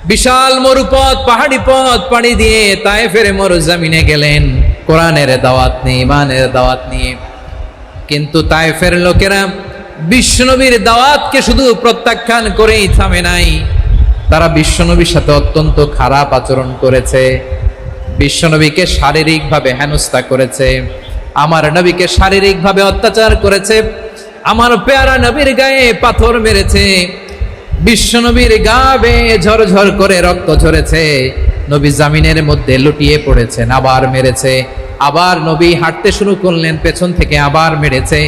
বিশাল মরুপথ, পাহাড়ি পথ পাড়ি দিয়ে তায়েফের মরুজমিনে গেলেন কোরআনের দাওয়াত নিয়ে, ইমানের দাওয়াত নিয়ে। কিন্তু তায়েফের লোকেরা বিশ্বনবীর দাওয়াতকে শুধু প্রত্যাখ্যান করেই থামে নাই, তারা বিশ্বনবীর সাথে অত্যন্ত খারাপ আচরণ করেছে। বিশ্বনবীকে শারীরিকভাবে হেনস্থা করেছে, আমার নবীকে শারীরিকভাবে অত্যাচার করেছে, আমার পেয়ারা নবীর গায়ে পাথর মেরেছে, বিশ্বনবীর গা বেয়ে ঝরঝর করে রক্ত ঝরেছে, নবী জামিনের মধ্যে লুটিয়ে পড়েছেন, আবার মেরেছে, আবার নবী হাঁটতে শুরু করলেন, পেছন থেকে আবার মেরেছে,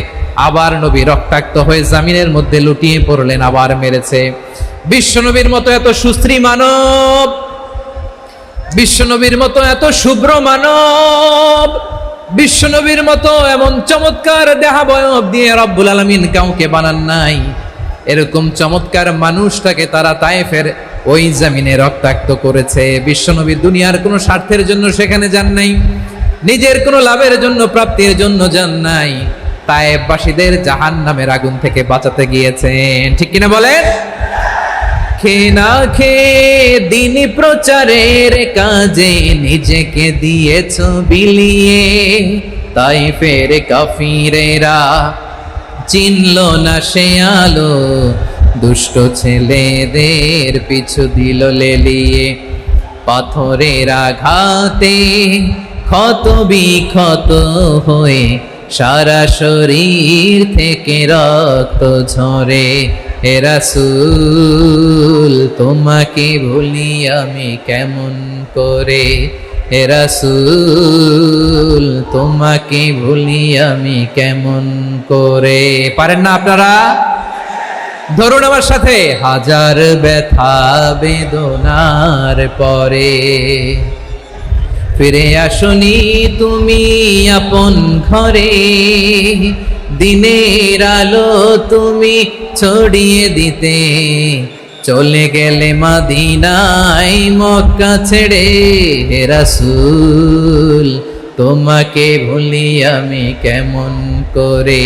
আবার নবী রক্তাক্ত হয়ে জামিনের মধ্যে লুটিয়ে পড়লেন, আবার মেরেছে। বিশ্বনবীর মতো এত সুশ্রী মানব, বিশ্বনবীর মতো এত শুভ্র মানব, বিশ্বনবীর মতো এমন চমৎকার দেহাবয়ব দিয়ে রব্বুল আলামিন কাউকে বানান নাই। এরকম চমৎকার মানুষটাকে তারা তায়েফের ওই জমিনে রক্তাক্ত করেছে। বিশ্বনবী দুনিয়ার কোনো স্বার্থের জন্য সেখানে যান নাই, নিজের কোনো লাভের জন্য, প্রাপ্তির জন্য যান নাই, তায়েফবাসীদের জাহান্নামের আগুন থেকে বাঁচাতে গিয়েছেন। ঠিক কিনা বলেন? খেয়ে না খেয়ে দিন প্রচারের কাজে নিজেকে দিয়েছ বিলিয়ে, তায়েফের কাফিরেরা চিনল না সে আলো, দুষ্ট ছেলেদের পিছু দিল লেলিয়ে, পাথরের আঘাতে ক্ষত বিক্ষত হয়ে সারা শরীর থেকে রক্ত ঝরে। হে রাসূল তোমাকে ভুলি আমি কেমন করে, হে রাসূল তোমাকে ভুলি আমি কেমন করে। পারেন না আপনারা? ধরুন আমার সাথে, হাজার ব্যথা বেদনার পরে ফিরে আসনি তুমি আপন ঘরে, দিনের আলো তুমি ছড়িয়ে দিতে, চলে গেলে মদিনায় মক্কা ছেড়ে। হে রাসূল তোমাকে ভুলি আমি কেমন করে,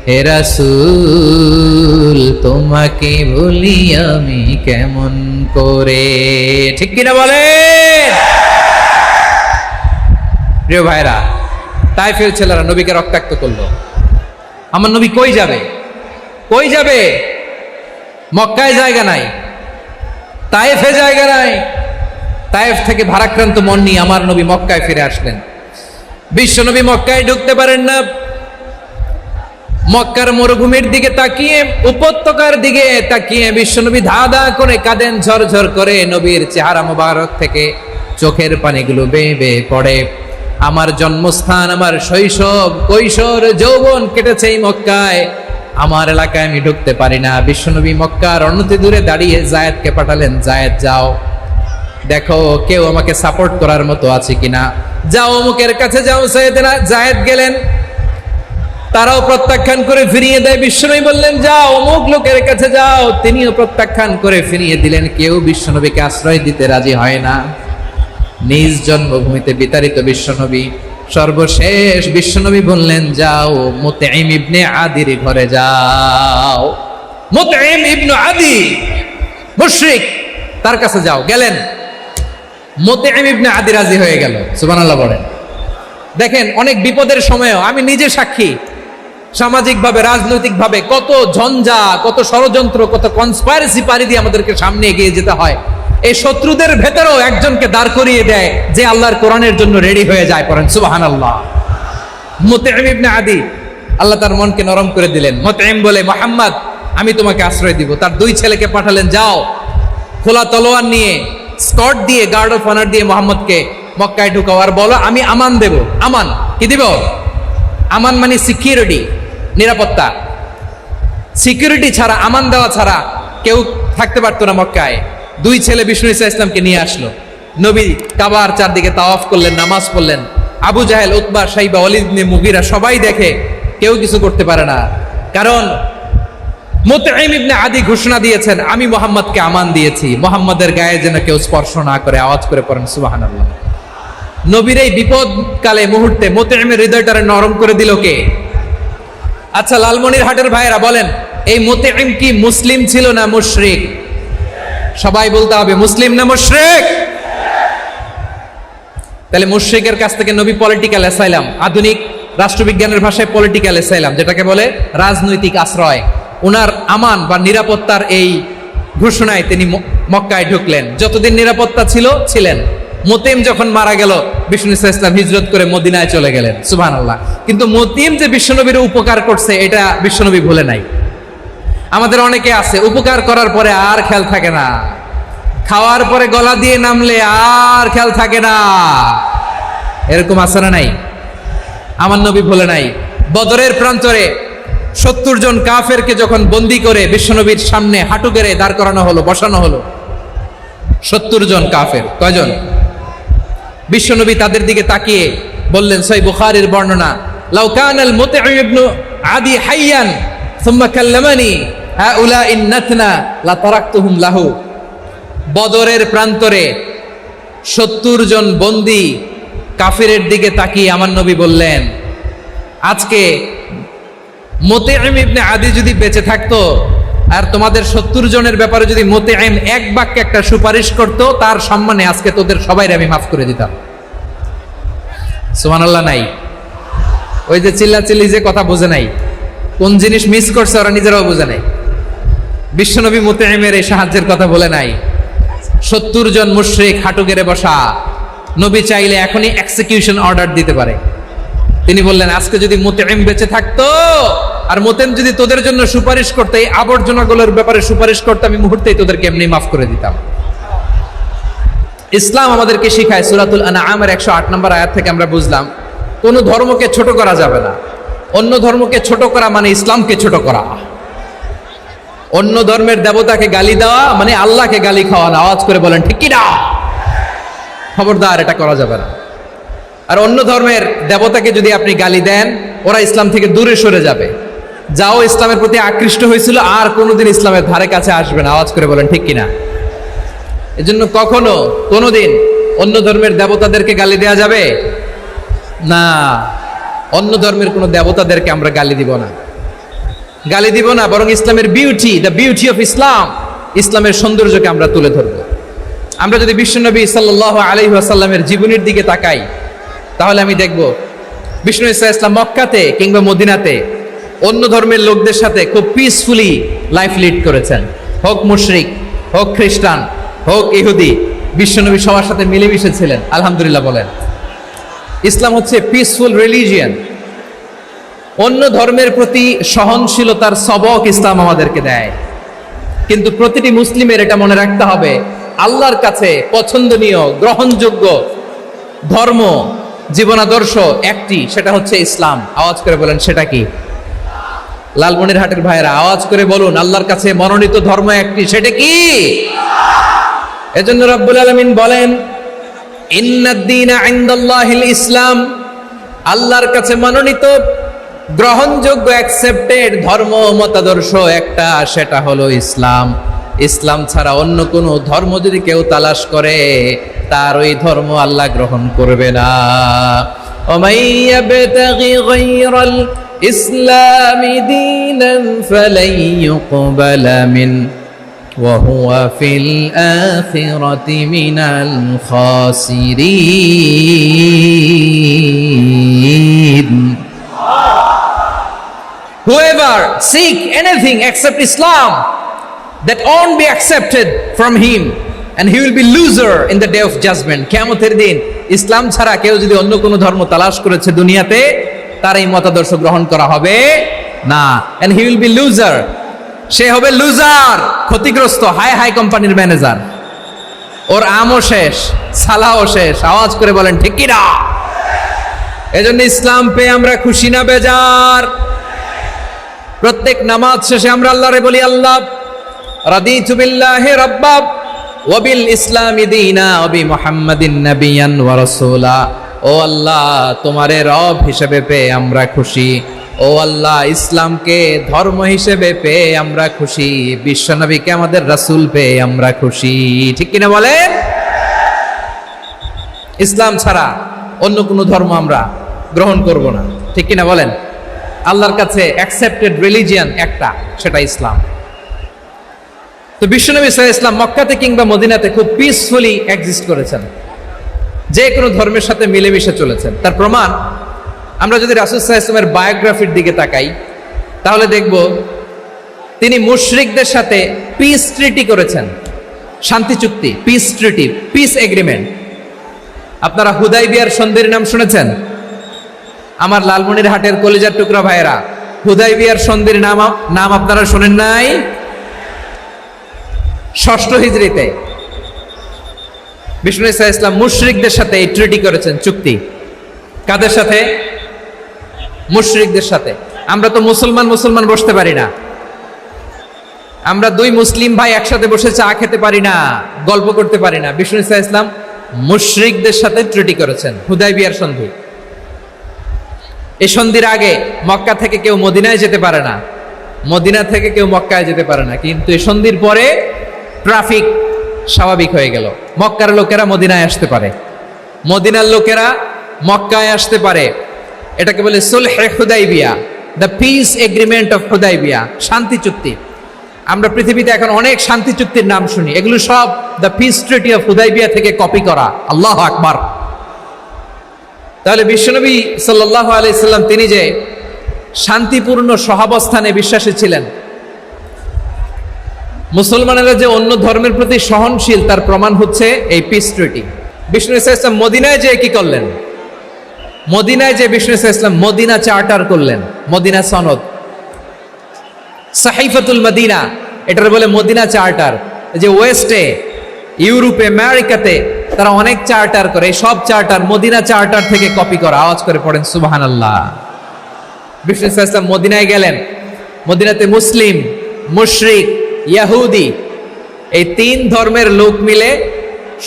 হে রাসূল তোমাকে ভুলি আমি কেমন করে। ঠিক কিনা বলেন? প্রিয় ভাইরা, তায়েফের ছেলেরা নবীকে রক্তাক্ত করলো। আমার নবী কই যাবে? কই যাবে? মক্কায় জায়গা নাই, তায়েফে জায়গা নাই। তায়েফ থেকে ভারাক্রান্ত মন নিয়ে আমার নবী মক্কায় ফিরে আসলেন। বিশ্ব নবী মক্কায় ঢুকতে পারেন না। মক্কার মরুভূমির দিকে তাকিয়ে, উপত্যকার দিকে তাকিয়ে বিশ্বনবী ধা ধা করে কাঁদেন, ঝরঝর করে। নবীর চেহারা মোবারক থেকে চোখের পানিগুলো বেয়ে বেয়ে পড়ে। আমার জন্মস্থান, আমার শৈশব, কৈশোর, যৌবন কেটেছে এই মক্কায়, আমার এলাকায় আমি ঢুকতে পারি না। বিশ্বনবী মক্কার অনতি দূরে দাঁড়িয়ে জায়েদকে পাঠালেন, জায়েদ যাও দেখো কেউ আমাকে সাপোর্ট করার মতো আছে কিনা, যাও অমুকের কাছে যাও। জায়েদ গেলেন, তারাও প্রত্যাখ্যান করে ফিরিয়ে দেয়। বিশ্বনবী বললেন যাও অমুক লোকের কাছে যাও, তিনিও প্রত্যাখ্যান করে ফিরিয়ে দিলেন। কেউ বিশ্বনবীকে আশ্রয় দিতে রাজি হয় না। নিজ জন্মভূমিতে বিতাড়িত বিশ্বনবী, সর্বশেষ বিশ্বনবী বললেন যাও মুতঈম ইবনে আদির ঘরে যাও। মুতঈম ইবনে আদি মুশরিক, তার কাছে যাও। গেলেন, মুতঈম ইবনে আদি রাজি হয়ে গেল। সুবহানাল্লাহ বলেন। দেখেন, অনেক বিপদের সময়ও আমি নিজে সাক্ষী, সামাজিকভাবে, রাজনৈতিকভাবে কত ঝঞ্ঝা, কত ষড়যন্ত্র, কত কনস্পাইরেসি পাড়ি দিয়ে আমাদেরকে সামনে এগিয়ে যেতে হয়। এই শত্রুদের ভেতরেও একজনকে দাঁড় করিয়ে দেয় যে আল্লাহর কোরআনের জন্য রেডি হয়ে যায়। পড়েন সুবহানাল্লাহ। মুতঈম ইবনে আদি, আল্লাহ তার মনকে নরম করে দিলেন। মুতঈম বলে, মুহাম্মদ আমি তোমাকে আশ্রয় দিব। তার দুই ছেলেকে পাঠালেন, যাও খোলা তলোয়ার নিয়ে, স্কট দিয়ে, গার্ড অফ অনার দিয়ে মুহাম্মদকে মক্কায় ঢুকাও, আর বলো আমি আমান দেব। আমান কি দিব? আমান মানে সিকিউরিটি, নিরাপত্তা। সিকিউরিটি ছাড়া, আমান দেওয়া ছাড়া কেউ থাকতে পারতো না মক্কায়। দুই ছেলে বিষ্ণু ইসা ইসলামকে নিয়ে আসলো। নবী কাবার চারদিকে তাওয়াফ করলেন, নামাজ পড়লেন। আবু জাহেল, উতবা, শাইবা, ওয়ালিদ ইবনে মুগীরা সবাই দেখে, কেউ কিছু করতে পারে না। কারণ মুতঈম ইবনে আদি ঘোষণা দিয়েছেন আমি মুহাম্মদকে আমান দিয়েছি, মুহাম্মদের গায়ে যেন কেউ স্পর্শ না করে। আওয়াজ করে পড়েন সুবহানাল্লাহ। নবীর এই বিপদকালে মুহূর্তে মুতঈমের হৃদয়টারে নরম করে দিল কে? আচ্ছা লালমনিরহাটের ভাইয়েরা বলেন, এই মুতঈম কি মুসলিম ছিল না মুশরিক? সবাই বলতে হবে মুসলিম না মুশরিক। তাহলে মুশরিকের কাছ থেকে নবী পলিটিক্যাল অ্যাসাইলাম, আধুনিক রাষ্ট্রবিজ্ঞানের ভাষায় পলিটিক্যাল অ্যাসাইলাম, যেটাকে বলে রাজনৈতিক আশ্রয়, ওনার আমান বা নিরাপত্তার এই ঘোষণায় তিনি মক্কায় ঢুকলেন। যতদিন নিরাপত্তা ছিলেন। মুতিম যখন মারা গেল, বিষ্ণু ইসলাম হিজরত করে মদিনায় চলে গেলেন, সুবহানাল্লাহ। কিন্তু মুতিম যে বিশ্বনবীর উপকার করছে এটা বিশ্বনবী ভুলে নাই। আমাদের অনেকে আছে উপকার করার পরে আর খেয়াল থাকে না, খাওয়ার পরে গলা দিয়ে নামলে আর খেয়াল থাকে না, এরকম আছে না নাই? আমার নবী ভুলে নাই। বদরের প্রান্তরে 70 জন কাফেরকে যখন বন্দী করে বিশ্বনবীর সামনে হাঁটু গেড়ে দাঁড় করানো হলো, বসানো হলো, 70 জন কাফের। কয়জন? বিশ্বনবী তাদের দিকে তাকিয়ে বললেন, সহিহ বুখারীর বর্ণনা, লাউ কানাল মুতঈম ইবনে আদি হাইয়ান সুম্মা কাল্লামানি হাউলাই নাতনা লা তারাকতুহুম লাহু। বদরের প্রান্তরে 70 জন বন্দী কাফিরের দিকে তাকিয়ে আমার নবী বললেন, আজকে মুতঈম ইবনে আদি যদি বেঁচে থাকতো আর তোমাদের 70 জনের ব্যাপারে যদি মুতঈম এক বাক্যে একটা সুপারিশ করত, তার সম্মানে আজকে তোদের সবাইকে আমি মাফ করে দিতাম। সুবহানাল্লাহ নাই? ওই যে চিল্লাচিল্লি যে কথা বোঝে নাই, কোন জিনিস মিস করছে ওরা নিজেরাও বোঝে নাই। বিশ্বনবী মুতঈমের এই সাহায্যের কথা বলে নাই। 70 জন মুশরিক হাঁটু গেড়ে বসা, নবী চাইলে এখনই এক্সিকিউশন অর্ডার দিতে পারে। তিনি বললেন, আজকে যদি মুতঈম বেঁচে থাকতো আর মুতঈম যদি তোদের জন্য সুপারিশ করতে, এই আবর্জনাগুলোর ব্যাপারে সুপারিশ করতে, আমি মুহূর্তেই তোদেরকে এমনি মাফ করে দিতাম। ইসলাম আমাদেরকে শিখায়, সূরাতুল আনআমের 108 নম্বর আয়াত থেকে আমরা বুঝলাম, কোন ধর্মকে ছোট করা যাবে না। অন্য ধর্মকে ছোট করা মানে ইসলামকে ছোট করা। অন্য ধর্মের দেবতাকে গালি দেওয়া মানে আল্লাহকে গালি খাওয়া না। আওয়াজ করে বলেন ঠিক কি না? খবরদার, এটা করা যাবে না। আর অন্য ধর্মের দেবতাকে যদি আপনি গালি দেন, ওরা ইসলাম থেকে দূরে সরে যাবে। যাও ইসলামের প্রতি আকৃষ্ট হয়েছিল আর কোনোদিন ইসলামের ধারে কাছে আসবে না। আওয়াজ করে বলেন ঠিক কিনা? এজন্য কখনো কোনোদিন অন্য ধর্মের দেবতাদেরকে গালি দেওয়া যাবে না। অন্য ধর্মের কোনো দেবতাদেরকে আমরা গালি দিব না, গালি দিব না, বরং ইসলামের beauty, the beauty of Islam, ইসলামের সৌন্দর্যকে আমরা তুলে ধরব। আমরা যদি বিশ্বনবী সাল্লাল্লাহু আলাইহি ওয়াসাল্লামের জীবনের দিকে তাকাই, তাহলে আমি দেখব বিষ্ণু ইসলাম মক্কাতে কিংবা মদিনাতে অন্য ধর্মের লোকদের সাথে খুব পিসফুলি লাইফ লিড করেছেন। হোক মুশরিক, হোক খ্রিস্টান, হোক ইহুদি, বিশ্বনবী সবার সাথে মিলেমিশে ছিলেন। আলহামদুলিল্লাহ বলেন। ইসলাম হচ্ছে পিসফুল রিলিজিয়ান। অন্য ধর্মের প্রতি সহনশীলতার সবক ইসলাম আমাদেরকে দেয়। কিন্তু প্রতিটি মুসলিমের এটা মনে রাখতে হবে, আল্লাহর কাছে পছন্দনীয় গ্রহণযোগ্য ধর্ম, জীবনাদর্শ একটি, সেটা হচ্ছে ইসলাম। আওয়াজ করে বলেন সেটা কি? লালমনিরহাটের ভাইয়েরা আওয়াজ করে বলুন, আল্লাহর কাছে মনোনীত ধর্ম একটি, সেটা কি? এজন্য রব্বুল আলামিন বলেন, ইন্নাদ-দীনা ইনদাল্লাহিল ইসলাম, আল্লাহর কাছে মনোনীত গ্রহণযোগ্য অ্যাকসেপ্টেড ধর্ম মতাদর্শ একটা, সেটা হলো ইসলাম। ইসলাম ছাড়া অন্য কোনো ধর্ম যদি কেউ তালাশ করে, তার ওই ধর্ম আল্লাহ গ্রহণ করবে না। ওমাই ইয়াবতাগি গায়রাল ইসলামি দীনান ফালাই ইউকবালা মিন ওয়া হুয়া ফিল আখিরাতি মিনাল খাসিরিন। Whoever seek anything except Islam, that won't be accepted from him, and he will be loser in the day of judgment. কিয়ামতের দিন ইসলাম ছাড়া কেউ যদি অন্য কোনো ধর্ম তালাশ করেছে দুনিয়াতে, তার এই মতাদর্শ গ্রহণ করা হবে না, and he will be loser, সে হবে লুজার, ক্ষতিগ্রস্ত। হাই হাই কোম্পানির ম্যানেজার, ওর আমও শেষ, সালাও শেষ। আওয়াজ করে বলেন ঠিক কি না? এজন্য ইসলাম পেয়ে আমরা খুশি না বেজার? প্রত্যেক নামাজ শেষে আমরা আল্লাহরে বলি, আল্লাহ রাদিতু বিল্লাহি রাব্বা ওয়া বিল ইসলামি দীনা ওয়া বি মুহাম্মাদিন নাবিয়ান ওয়া রাসূলা। ও আল্লাহ, তোমারে রব হিসেবে পেয়ে আমরা খুশি। ও আল্লাহ, ইসলামকে ধর্ম হিসেবে পেয়ে আমরা খুশি। বিশ্বনবীকে আমাদের রাসূল পেয়ে আমরা খুশি। ঠিক কিনা বলেন? ইসলাম ছাড়া অন্য কোনো ধর্ম আমরা গ্রহণ করব না। ঠিক কিনা বলেন? আল্লাহর কাছে অ্যাকসেপ্টেড রিলিজিয়ান একটা, সেটা ইসলাম। তো বিশ্বনবী সাল্লাল্লাহু আলাইহি ওয়াসাল্লাম মক্কাতে কিংবা মদিনাতে খুব পিসফুলি এক্সিস্ট করেছেন, যে কোনো ধর্মের সাথে মিলেমিশে চলেছেন। তার প্রমাণ আমরা যদি রাসূল সাল্লাল্লাহু আলাইহি ওয়াসাল্লামের বায়োগ্রাফির দিকে তাকাই, তাহলে দেখব তিনি মুশরিকদের সাথে পিস ট্রিটি করেছেন, শান্তি চুক্তি, পিস ট্রিটি, পিস এগ্রিমেন্ট। আপনারা হুদাইবিয়ার সন্ধির নাম শুনেছেন? আমার লালমনিরহাটের কলিজার টুকরা ভাইয়েরা, হুদাইবিয়ার সন্ধির নাম আপনারা শোনেন নাই? ষষ্ঠ হিজরিতে বিষ্ণু ঈসা ইসলাম মুশরিকদের সাথে এই ট্রিটি করেছেন, চুক্তি। কাদের সাথে? মুশরিকদের সাথে। আমরা তো মুসলমান বসতে পারি না, আমরা দুই মুসলিম ভাই একসাথে বসে চা খেতে পারি না, গল্প করতে পারি না। বিষ্ণু ঈসা ইসলাম মুশরিকদের সাথে ট্রিটি করেছেন, হুদাইবিয়ার সন্ধি। এই সন্ধির আগে মক্কা থেকে কেউ মদিনায় যেতে পারে না, মদিনা থেকে কেউ মক্কায় যেতে পারে না। কিন্তু এই সন্ধির পরে ট্রাফিক স্বাভাবিক হয়ে গেল, মক্কার লোকেরা মদিনায় আসতে পারে, মদিনার লোকেরা মক্কায় আসতে পারে। এটাকে বলে সুলহে Hudaybiyyah, the peace agreement of Hudaybiyyah, শান্তি চুক্তি। আমরা পৃথিবীতে এখন অনেক শান্তি চুক্তির নাম শুনি, এগুলো সব the piece treaty of Hudaibiya থেকে কপি করা। আল্লাহু আকবার। তাহলে বিশ্বনবী সাল্লাল্লাহু আলাইহি সাল্লাম তিনি যে শান্তিপূর্ণ সহাবস্থানে বিশ্বাসী ছিলেন, মুসলমানেরা যে অন্য ধর্মের প্রতি সহনশীল, তার প্রমাণ হচ্ছে এই পিস ট্রিটি। বিষ্ণু ঈসা ইসলাম মদিনায় যে কি করলেন? মদিনায় যে বিষ্ণু ঈসা ইসলাম মদিনা চার্টার করলেন, মদিনা সনদ, সাহিফাতুল মদিনা, এটার বলে মদিনা চার্টার। যে ওয়েস্টে, ইউরোপে, আমেরিকাতে তারা অনেক চার্টার করে, এই সব চার্টার মদিনা চার্টার থেকে কপি করা। আওয়াজ করে পড়েন সুবহানাল্লাহ। বিষ্ণু ঈসা ইসলাম মদিনায় গেলেন, মদিনাতে মুসলিম, মুশরিক, ইহুদি, এই তিন ধর্মের লোক মিলে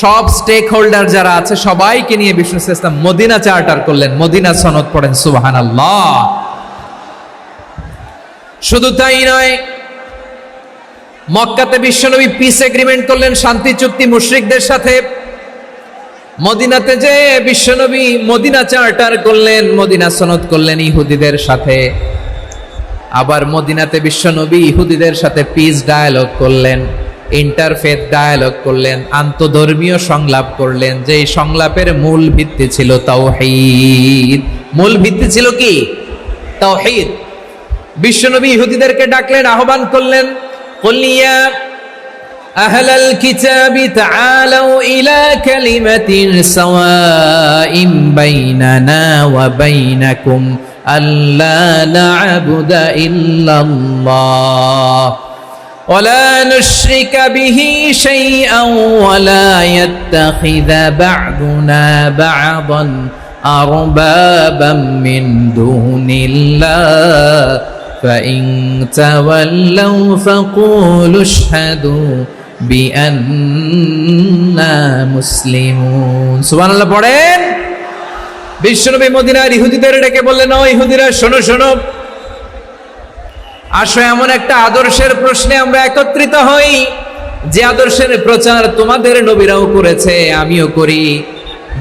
সব স্টেক হোল্ডার যারা আছে সবাইকে নিয়ে বিষ্ণু ঈসা ইসলাম মদিনা চার্টার করলেন, মদিনা সনদ। পড়েন সুবহানাল্লাহ। শুধু তাই নয়, মক্কাতে বিশ্বনবী পিস এগ্রিমেন্ট করলেন, শান্তি চুক্তি মুশরিকদের সাথে। মদিনাতে যে বিশ্বনবী মদিনা চার্টার করলেন, মদিনা সনদ করলেন ইহুদিদের সাথে। আবার মদিনাতে বিশ্বনবী ইহুদিদের সাথে পিস ডায়ালগ করলেন, ইন্টারফেথ ডায়ালগ করলেন, আন্তধর্মীয় সংলাপ করলেন। যে সংলাপের মূল ভিত্তি ছিল তাওহীদ। মূল ভিত্তি ছিল কি? তাওহীদ। বিশ্বনবী ইহুদিদেরকে ডাকলেন, আহ্বান করলেন, কুল ইয়া আহলাল কিতাবি তাআলাউ ইলা কালিমাতিন সাওয়াইন বাইনানা ওয়া বাইনাকুম আল্লা না'বুদা ইল্লাল্লাহ ওয়া লা নুশরিকা বিহি শাইআন ওয়া লা ইয়াত্তাখিযা বা'দুনা বা'দান আরবাবাম মিন দুনিল্লাহ فإن تولوا فقولوا اشهدوا بأننا مسلمون। সুবহানাল্লাহ পড়েন। বিশ্বনবী মদিনার ইহুদিদের ডেকে বললেন, ও ইহুদিরা, শোনো শোনো, আসো এমন একটা আদর্শের প্রশ্নে আমরা একত্রিত হই, যে আদর্শের প্রচার তোমাদের নবীরাও করেছে, আমিও করি,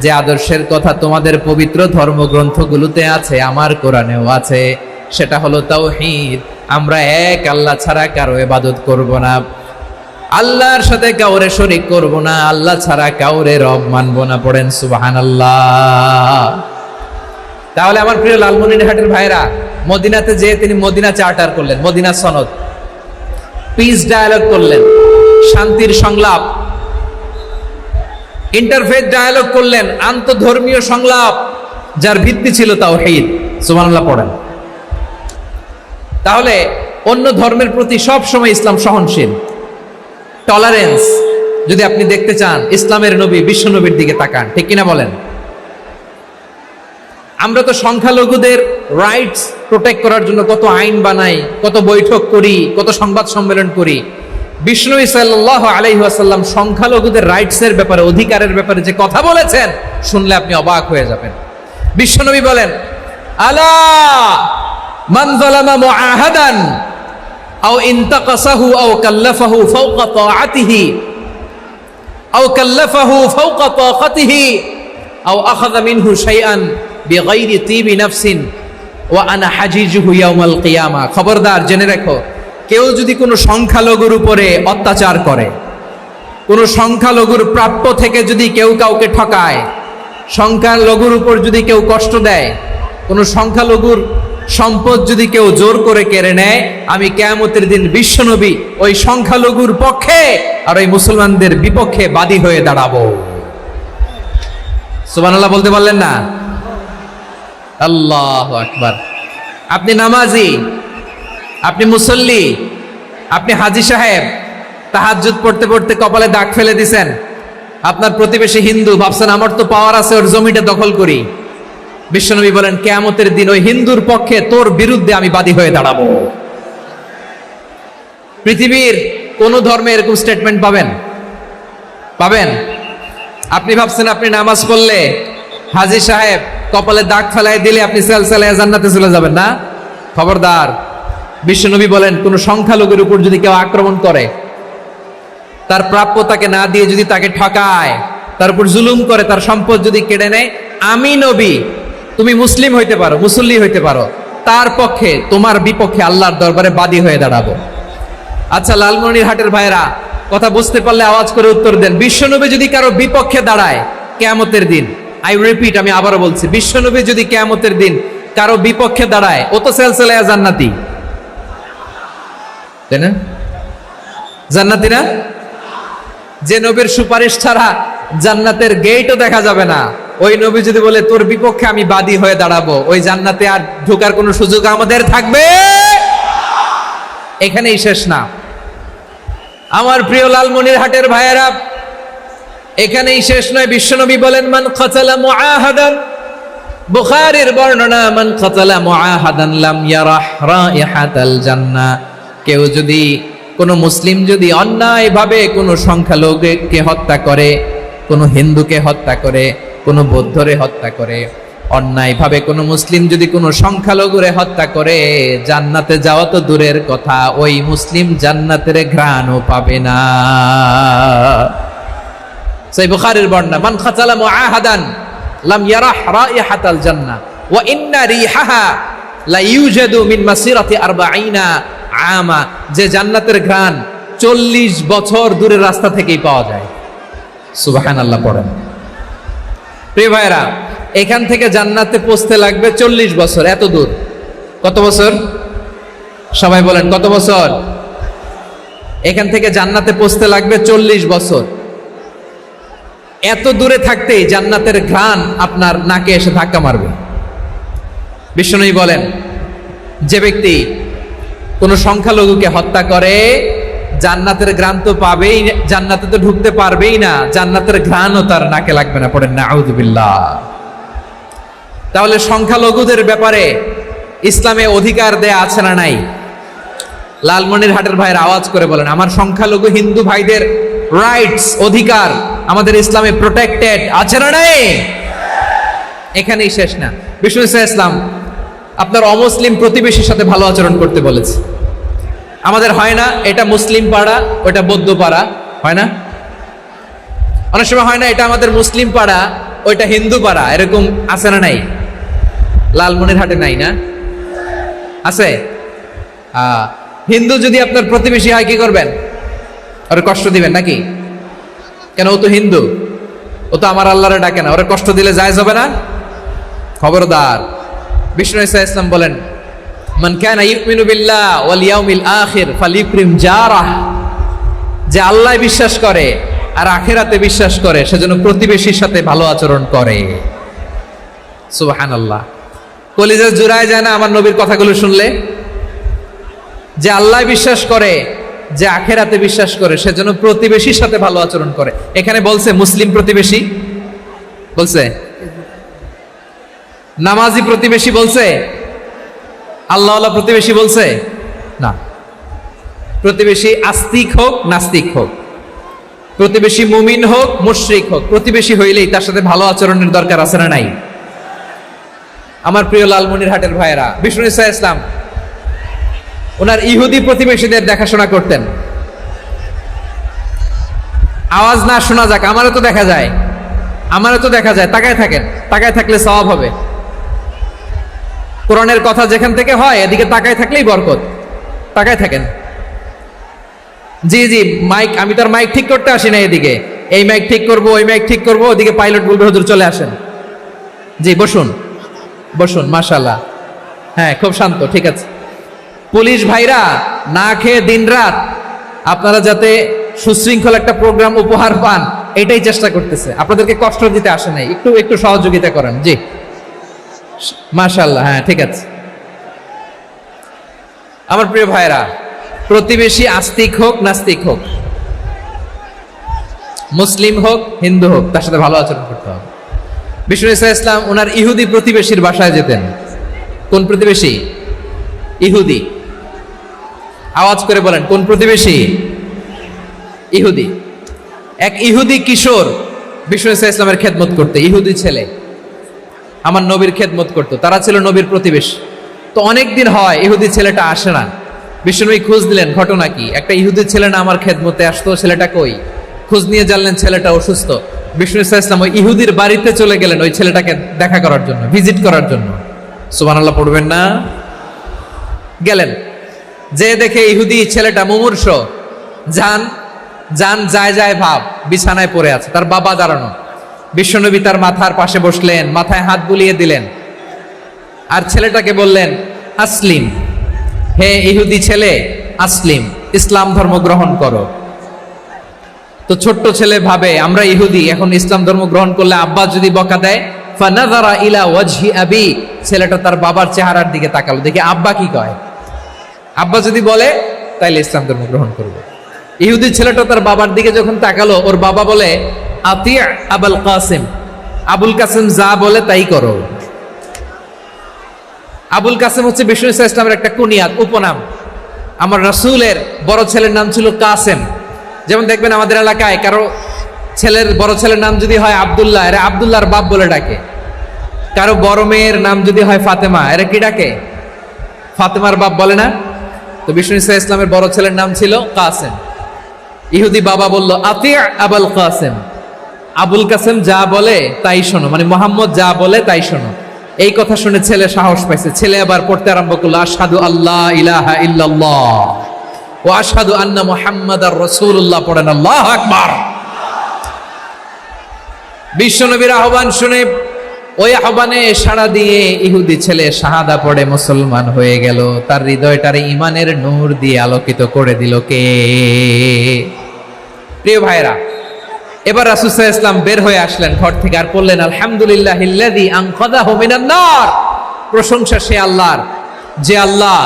যে আদর্শের কথা তোমাদের পবিত্র ধর্মগ্রন্থগুলোতে আছে, আমার কোরআনেও আছে। সেটা হলো তাওহীদ। আমরা এক আল্লাহ ছাড়া কারো ইবাদত করব না, আল্লাহর সাথে কাউরে শরীক করব না, আল্লাহ ছাড়া কাউরে রব মানব না। পড়েন সুবহানাল্লাহ। তাহলে আমার প্রিয় লালমনিরহাটের ভাইরা, মদিনাতে যে তিনি মদিনা চার্টার করলেন, মদিনা সনদ, পিস ডায়ালগ করলেন, শান্তির সংলাপ, ইন্টারফেথ ডায়ালগ করলেন, আন্তধর্মীয় সংলাপ, যার ভিত্তি ছিল তাওহীদ। সুবহানাল্লাহ পড়েন। তাহলে অন্য ধর্মের প্রতি সব সময় ইসলাম সহনশীল, টলারেন্স। যদি আপনি দেখতে চান ইসলামের নবী বিশ্ব নবীর দিকে তাকান, ঠিক কিনা বলেন? আমরা তো সংখ্যালঘুদের রাইটস প্রোটেক্ট করার জন্য কত আইন বানাই, কত বৈঠক করি, কত সংবাদ সম্মেলন করি। বিষ্ণু সাল্লাল্লাহু আলাইহি ওয়াসাল্লাম সংখ্যালঘুদের রাইটসের ব্যাপারে, অধিকারের ব্যাপারে যে কথা বলেছেন, শুনলে আপনি অবাক হয়ে যাবেন। বিশ্বনবী বলেন, আলা মান যালামা মুআহাদান আও ইনতাকাসাহু আও কাল্লাফাহু ফাওকা তাআতিহি আও কাল্লাফাহু ফাওকা তাকাতিহি আও আখাযা মিনহু শাইআন বিগাইরি তিবি নাফসিন ওয়া আনা হাজিজুহু ইয়াউমাল কিয়ামা। খবরদার, জেনে রাখো, কেউ যদি কোনো সংখ্যালঘুর উপরে অত্যাচার করে, কোনো সংখ্যালঘুর প্রাপ্য থেকে যদি কেউ কাউকে ঠকায়, সংখ্যালঘুর উপর যদি কেউ কষ্ট দেয়, কোনো সংখ্যালঘুর সম্পদ যদি কেউ জোর করে কেড়ে নেয়, আমি কিয়ামতের দিন বিশ্বনবী ওই সংখ্যালঘুর পক্ষে আর ওই মুসলমানদের বিপক্ষে বাদী হয়ে দাঁড়াবো। সুবহানাল্লাহ বলতে পারলেন না? আল্লাহু আকবার। আপনি নামাজি, আপনি মুসল্লি, আপনি হাজী সাহেব, তাহাজ্জুদ পড়তে পড়তে কপালে দাগ ফেলে দিছেন, আপনার প্রতিবেশী হিন্দু, ভাবছেন আমার তো পাওয়ার আছে, ওর জমিটা দখল করি। বিশ্বনবী বলেন কিয়ামতের দিন ওই হিন্দুর পক্ষে তোর বিরুদ্ধে আমি বাদী হয়ে দাঁড়াবো। পৃথিবীর কোন ধর্মে এরকম স্টেটমেন্ট পাবেন? পাবেন? আপনি ভাবছেন আপনি নামাজ পড়লে হাজী সাহেব কপালে দাগ ফেলাই দিলে আপনি সেলসেলায় জান্নাতে চলে যাবেন না? খবরদার। বিশ্বনবী বলেন কোন সংখ্যালঘুর উপর যদি কেউ আক্রমণ করে, তার প্রাপ্য তাকে না দিয়ে যদি তাকে ঠকায়, তার উপর জুলুম করে, তার সম্পদ যদি কেড়ে নেয়, আমি নবী, তুমি মুসলিম হইতে পারো, মুসল্লি হইতে পারো, তার পক্ষে তোমার বিপক্ষে আল্লাহর দরবারে বাদী হয়ে দাঁড়াবো। আচ্ছা লালমনিরহাটের ভাইরা, কথা বুঝতে পারলে আওয়াজ করে উত্তর দেন। বিশ্বনবী যদি কারো বিপক্ষে দাঁড়ায় কিয়ামতের দিন, আই রিপিট, আমি আবারও বলছি, বিশ্বনবী যদি কিয়ামতের দিন কারো বিপক্ষে দাঁড়ায়, ও তো সেলসেলায়া জান্নাতি, তাই না? জান্নাতি না? যে নবীর সুপারিশ ছাড়া জান্নাতের গেটও দেখা যাবে না, ওই নবী যদি বলে তোর বিপক্ষে আমি বাদী হয়ে দাঁড়াবো, ওই জান্নাতে আর ঢোকার কোনো সুযোগ আমাদের থাকবে? এখানেই শেষ না আমার প্রিয় লালমনিরহাটের ভাইয়েরা, এখানেই শেষ নয়। বিশ্বনবী বলেন মান কাতালা মুআহাদান, বুখারীর বর্ণনা, মান কাতালা মুআহাদান লাম ইয়ারাহ রাইহাতাল জান্নাহ। কেউ যদি, কোন মুসলিম যদি অন্যায়ভাবে কোনো সংখ্যালঘুকে হত্যা করে, কোনো হিন্দুকে হত্যা করে, কোনো বৌদ্ধরে হত্যা করে, অন্যায়ভাবে কোনো মুসলিম যদি কোনো সংখ্যালঘুরে হত্যা করে, জান্নাতে যাওয়া তো দূরের কথা, ওই মুসলিম জান্নাতের ঘ্রাণও পাবে না। সেই বুখারীর বর্ণনা, মান কাতালা মুআহাদান লাম ইয়ারাহ রাইহাতাল জান্নাহ ওয়া ইন্না রিহাহা লা ইউজাদু মিন মাসিরাতি 40 আমা। যে জান্নাতের ঘ্রাণ 40 বছর দূরের রাস্তা থেকেই পাওয়া যায়। সুবহানাল্লাহ পড়েন। প্রিয় ভাইরা, এখান থেকে জান্নাতে পৌঁছতে লাগবে 40 বছর। এত দূর, কত বছর? সবাই বলেন কত বছর? এখান থেকে জান্নাতে পৌঁছতে লাগবে 40 বছর। এত দূরে থাকতেই জান্নাতের ঘ্রাণ আপনার নাকে এসে ধাক্কা মারবে। বিশ্বনবী বলেন যে ব্যক্তি কোন সংখ্যালঘুকে হত্যা করে, জান্নাতের ঘ্রাণ তো পাবেই, জান্নাতে তো ঢুকতে পারবেই না, জান্নাতের ঘ্রাণও তার নাকে লাগবে না। পড়েন নাউযুবিল্লাহ। তাহলে সংখ্যালঘুদের ব্যাপারে ইসলামে অধিকার দেয়া আছে না নাই? লালমনিরহাটের ভাইয়ের আওয়াজ করে বলেন, আমার সংখ্যালঘু হিন্দু ভাইদের রাইটস, অধিকার আমাদের ইসলামে প্রোটেক্টেড আছে না নাই? এখানেই শেষ না। বিষ্ণু ইসলাম আপনার অমুসলিম প্রতিবেশীর সাথে ভালো আচরণ করতে বলেছে। আমাদের হয় না, এটা মুসলিম পাড়া, ওটা বৌদ্ধ পাড়া, হয় না? অনেক সময় হয় না, এটা আমাদের মুসলিম পাড়া, ওইটা হিন্দু পাড়া, এরকম আছে না নাই? লালমনিরহাটে নাই না? আছে? হিন্দু যদি আপনার প্রতিবেশী হয় কি করবেন? ওরে কষ্ট দিবেন নাকি? কেন? ও তো হিন্দু, ও তো আমার আল্লাহরে ডাকে না, ওরে কষ্ট দিলে জায়েজ হবে না? খবরদার। বিষ্ণু ইসলাম বলেন মান কানা ইউমিনু বিল্লাহ ওয়াল ইয়াউমিল আখির ফালিউকরিম জারাহ। যে আল্লাহ বিশ্বাস করে আর আখিরাতে বিশ্বাস করে, সেজন্য প্রতিবেশীর সাথে ভালো আচরণ করে। সুবহানাল্লাহ। কলিজা জুড়ায় যায় না আমার নবীর কথাগুলো শুনলে? যে আল্লাহ বিশ্বাস করে, যে আখিরাতে বিশ্বাস করে, সেজন্য প্রতিবেশীর সাথে ভালো আচরণ করে। এখানে বলছে মুসলিম প্রতিবেশী বলছে, নামাজি প্রতিবেশী বলছে, আল্লাহওয়ালা প্রতিবেশী বলছে না। প্রতিবেশী আস্তিক হোক নাস্তিক হোক, প্রতিবেশী মুমিন হোক মুশরিক হোক, প্রতিবেশী হইলেই তার সাথে ভালো আচরণের দরকার আছে না নাই? আমার প্রিয় লালমনিরহাটের ভাইয়েরা, বিষ্ণু ইসলাম ওনার ইহুদি প্রতিবেশীদের দেখাশোনা করতেন। আওয়াজ না শোনা যাক, আমারও তো দেখা যায়, আমারও তো দেখা যায়। তাকায় থাকেন, তাকায় থাকলে সওয়াব হবে। কোরআনের কথা যেখান থেকে হয় এদিকে তাকায় থাকলেই বরকত। তাকায় থাকেন। জি জি, মাইক, আমি তো আর মাইক ঠিক করতে আসি না এদিকে, এই মাইক ঠিক করব ওই মাইক ঠিক করব, ওদিকে পাইলট বলবে হুজুর চলে আসেন। জি বসুন বসুন, মাশাআল্লাহ, হ্যাঁ খুব শান্ত, ঠিক আছে। পুলিশ ভাইরা না খেয়ে দিনরাত আপনারা যাতে সুশৃঙ্খল একটা প্রোগ্রাম উপহার পান এটাই চেষ্টা করতেছে, আপনাদেরকে কষ্ট দিতে আসে নাই, একটু একটু সহযোগিতা করেন। জি মাশাআল্লাহ, হ্যাঁ ঠিক আছে। আমার প্রিয় ভাইরা, প্রতিবেশী আস্তিক হোক নাস্তিক হোক, মুসলিম হোক হিন্দু হোক, তার সাথে ভালো আচরণ করতে হবে। বিষ্ণু ইসলাম ওনার ইহুদি প্রতিবেশীর বাসায় যেতেন। কোন প্রতিবেশী? ইহুদি। আওয়াজ করে বলেন, কোন প্রতিবেশী? ইহুদি। এক ইহুদি কিশোর বিষ্ণু ইসলামের খেদমত করতে, ইহুদি ছেলে আমার নবীর খেদমত করতো, তারা ছিল নবীর প্রতিবেশী। তো অনেক দিন হয় ইহুদি ছেলেটা আসে না। বিষ্ণুনবী খোঁজ দিলেন, ঘটনা কি? একটা ইহুদি ছেলে না আমার খেদমতে আসতো, ছেলেটা কই? খোঁজ নিয়ে জানলেন ছেলেটা অসুস্থ। বিষ্ণু ইসলাম ওই ইহুদির বাড়িতে চলে গেলেন ওই ছেলেটাকে দেখা করার জন্য, ভিজিট করার জন্য। সুবহানাল্লাহ পড়বেন না? গেলেন, যে দেখে ইহুদি ছেলেটা মুমূর্ষ, জান জান যায় যায় ভাব, বিছানায় পড়ে আছে, তার বাবা দাঁড়ানো। বিশ্বনবী তার মাথার পাশে বসলেন, মাথায় হাত বুলিয়ে দিলেন, আর ছেলেটাকে বললেন আসলিম, হে ইহুদি ছেলে আসলিম, ইসলাম ধর্ম গ্রহণ করো। তো ছোট্ট ছেলে ভাবে আমরা ইহুদি, এখন ইসলাম ধর্ম গ্রহণ করলে আব্বা যদি বকা দেয়, ফানাযারা ইলা ওয়াজহি আবি, ছেলেটা তার বাবার চেহারার দিকে তাকালো, দেখি আব্বা কি কয়। আব্বা যদি বলে তাইলে ইসলাম ধর্ম গ্রহণ করবে। ইহুদি ছেলেটা তার বাবার দিকে যখন তাকালো, ওর বাবা বলে আতি আবুল কাসিম, আবুল কাসিম যা বলে তাই করো। আবুল কাসিম হচ্ছে বিষ্ণু ইসলামের একটা কুনিয়াত, উপনাম। আমার রাসূলের বড় ছেলের নাম ছিল কাসেম। যেমন দেখবেন আমাদের এলাকায় কারো ছেলের বড় ছেলের নাম যদি হয় আব্দুল্লাহ, এরা আব্দুল্লাহর বাপ বলে ডাকে। কারো বড় মেয়ের নাম যদি হয় ফাতেমা, এরা কি ডাকে? ফাতেমার বাপ বলে না? তো বিষ্ণু ইসলামের বড় ছেলের নাম ছিল কাসেম। ইহুদি বাবা বলল আতি আবুল কাসেম, আবুল কাসেম যা বলে তাই শোনো, মানে মোহাম্মদ যা বলে তাই শোনো। এই কথা শুনে ছেলে সাহস পাইছে, ছেলে আবার পড়তে আরম্ভ করলো আশহাদু আল্লাহ ইলাহা ইল্লাল্লাহ ওয়া আশহাদু আন্না মুহাম্মাদার রাসূলুল্লাহ, পড়েন আল্লাহু আকবার। বিশ্বনবীর আহ্বান শুনে ওই আহ্বানে সাড়া দিয়ে ইহুদি ছেলে শাহাদা পড়ে মুসলমান হয়ে গেল। তার হৃদয়টারে ঈমানের নূর দিয়ে আলোকিত করে দিল কে? প্রিয় ভাইরা, এবার রাসূল সাল্লাল্লাহু আলাইহি ওয়াসাল্লাম বের হয়ে আসলেন ঘর থেকে, আর বললেন আলহামদুলিল্লাহিল্লাযী আনকাযাহু মিনান নার, প্রশংসা সে আল্লাহর যে আল্লাহ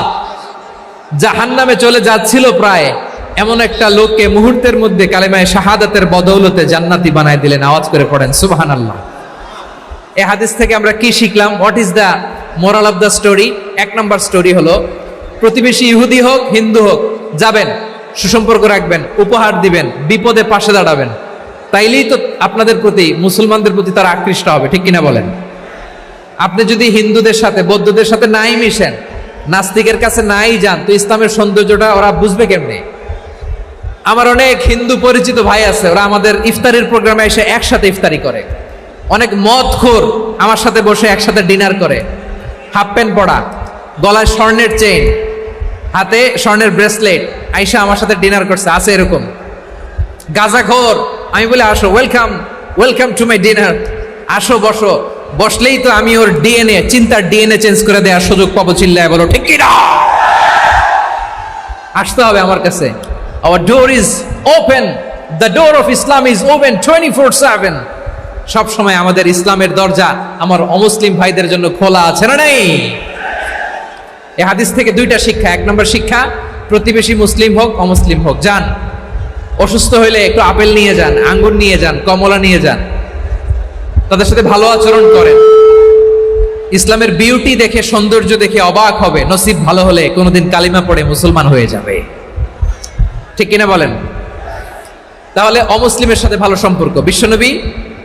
জাহান্নামে চলে যাচ্ছিল প্রায় এমন একটা লোককে মুহূর্তের মধ্যে কালেমায়ে শাহাদাতের বদৌলতে জান্নাতি বানায় দিলেন। আওয়াজ করে পড়েন সুবহানাল্লাহ। এই হাদিস থেকে আমরা কি শিখলাম? What is the moral of the story? এক নম্বর স্টোরি হলো, প্রতিবেশী ইহুদি হোক হিন্দু হোক, যাবেন, সুসম্পর্ক রাখবেন, উপহার দিবেন, বিপদে পাশে দাঁড়াবেন, তাইলেই তো আপনাদের প্রতি, মুসলমানদের প্রতি তারা আকৃষ্ট হবে, ঠিক কিনা বলেন? আপনি যদি হিন্দুদের সাথে বৌদ্ধদের সাথে নাই মিশেন, নাস্তিকের কাছে নাই যান, তো ইসলামের সৌন্দর্যটা ওরা বুঝবে কেমনে? আমার অনেক হিন্দু পরিচিত ভাই আছে, ওরা আমাদের ইফতারির প্রোগ্রামে এসে একসাথে ইফতারি করে। অনেক মদখোর আমার সাথে বসে একসাথে ডিনার করে, হাফ প্যান্ট পরা, গলায় স্বর্ণের চেইন, হাতে স্বর্ণের ব্রেসলেট, আইসা আমার সাথে ডিনার করছে, আছে এরকম। গাঁজাখোর, আমি বলে আসো, welcome welcome to my dinner, আসো বসো। বসলেই তো আমি ওর ডিএনএ, চিন্তার ডিএনএ চেঞ্জ করে দেওয়ার সুযোগ পাবো, চিল্লায় বলো ঠিক কি না? আসতে হবে আমার কাছে। Our door is open, the door of Islam is open 24/7। সব সময় আমাদের ইসলামের দরজা আমার অমুসলিম ভাইদের জন্য খোলা আছে না নাই? এই হাদিস থেকে দুইটা শিক্ষা। এক নম্বর শিক্ষা, প্রতিবেশী মুসলিম হোক অমুসলিম হোক, যান, অসুস্থ হইলে একটু আপেল নিয়ে যান, আঙ্গুর নিয়ে যান, কমলা নিয়ে যান, তাদের সাথে ভালো আচরণ করেন। ইসলামের বিউটি দেখে, সৌন্দর্য দেখে অবাক হবে, নসিব ভালো হলে কোনোদিন কালিমা পড়ে মুসলমান হয়ে যাবে, ঠিক কিনা বলেন? তাহলে অমুসলিমের সাথে ভালো সম্পর্ক। বিশ্বনবী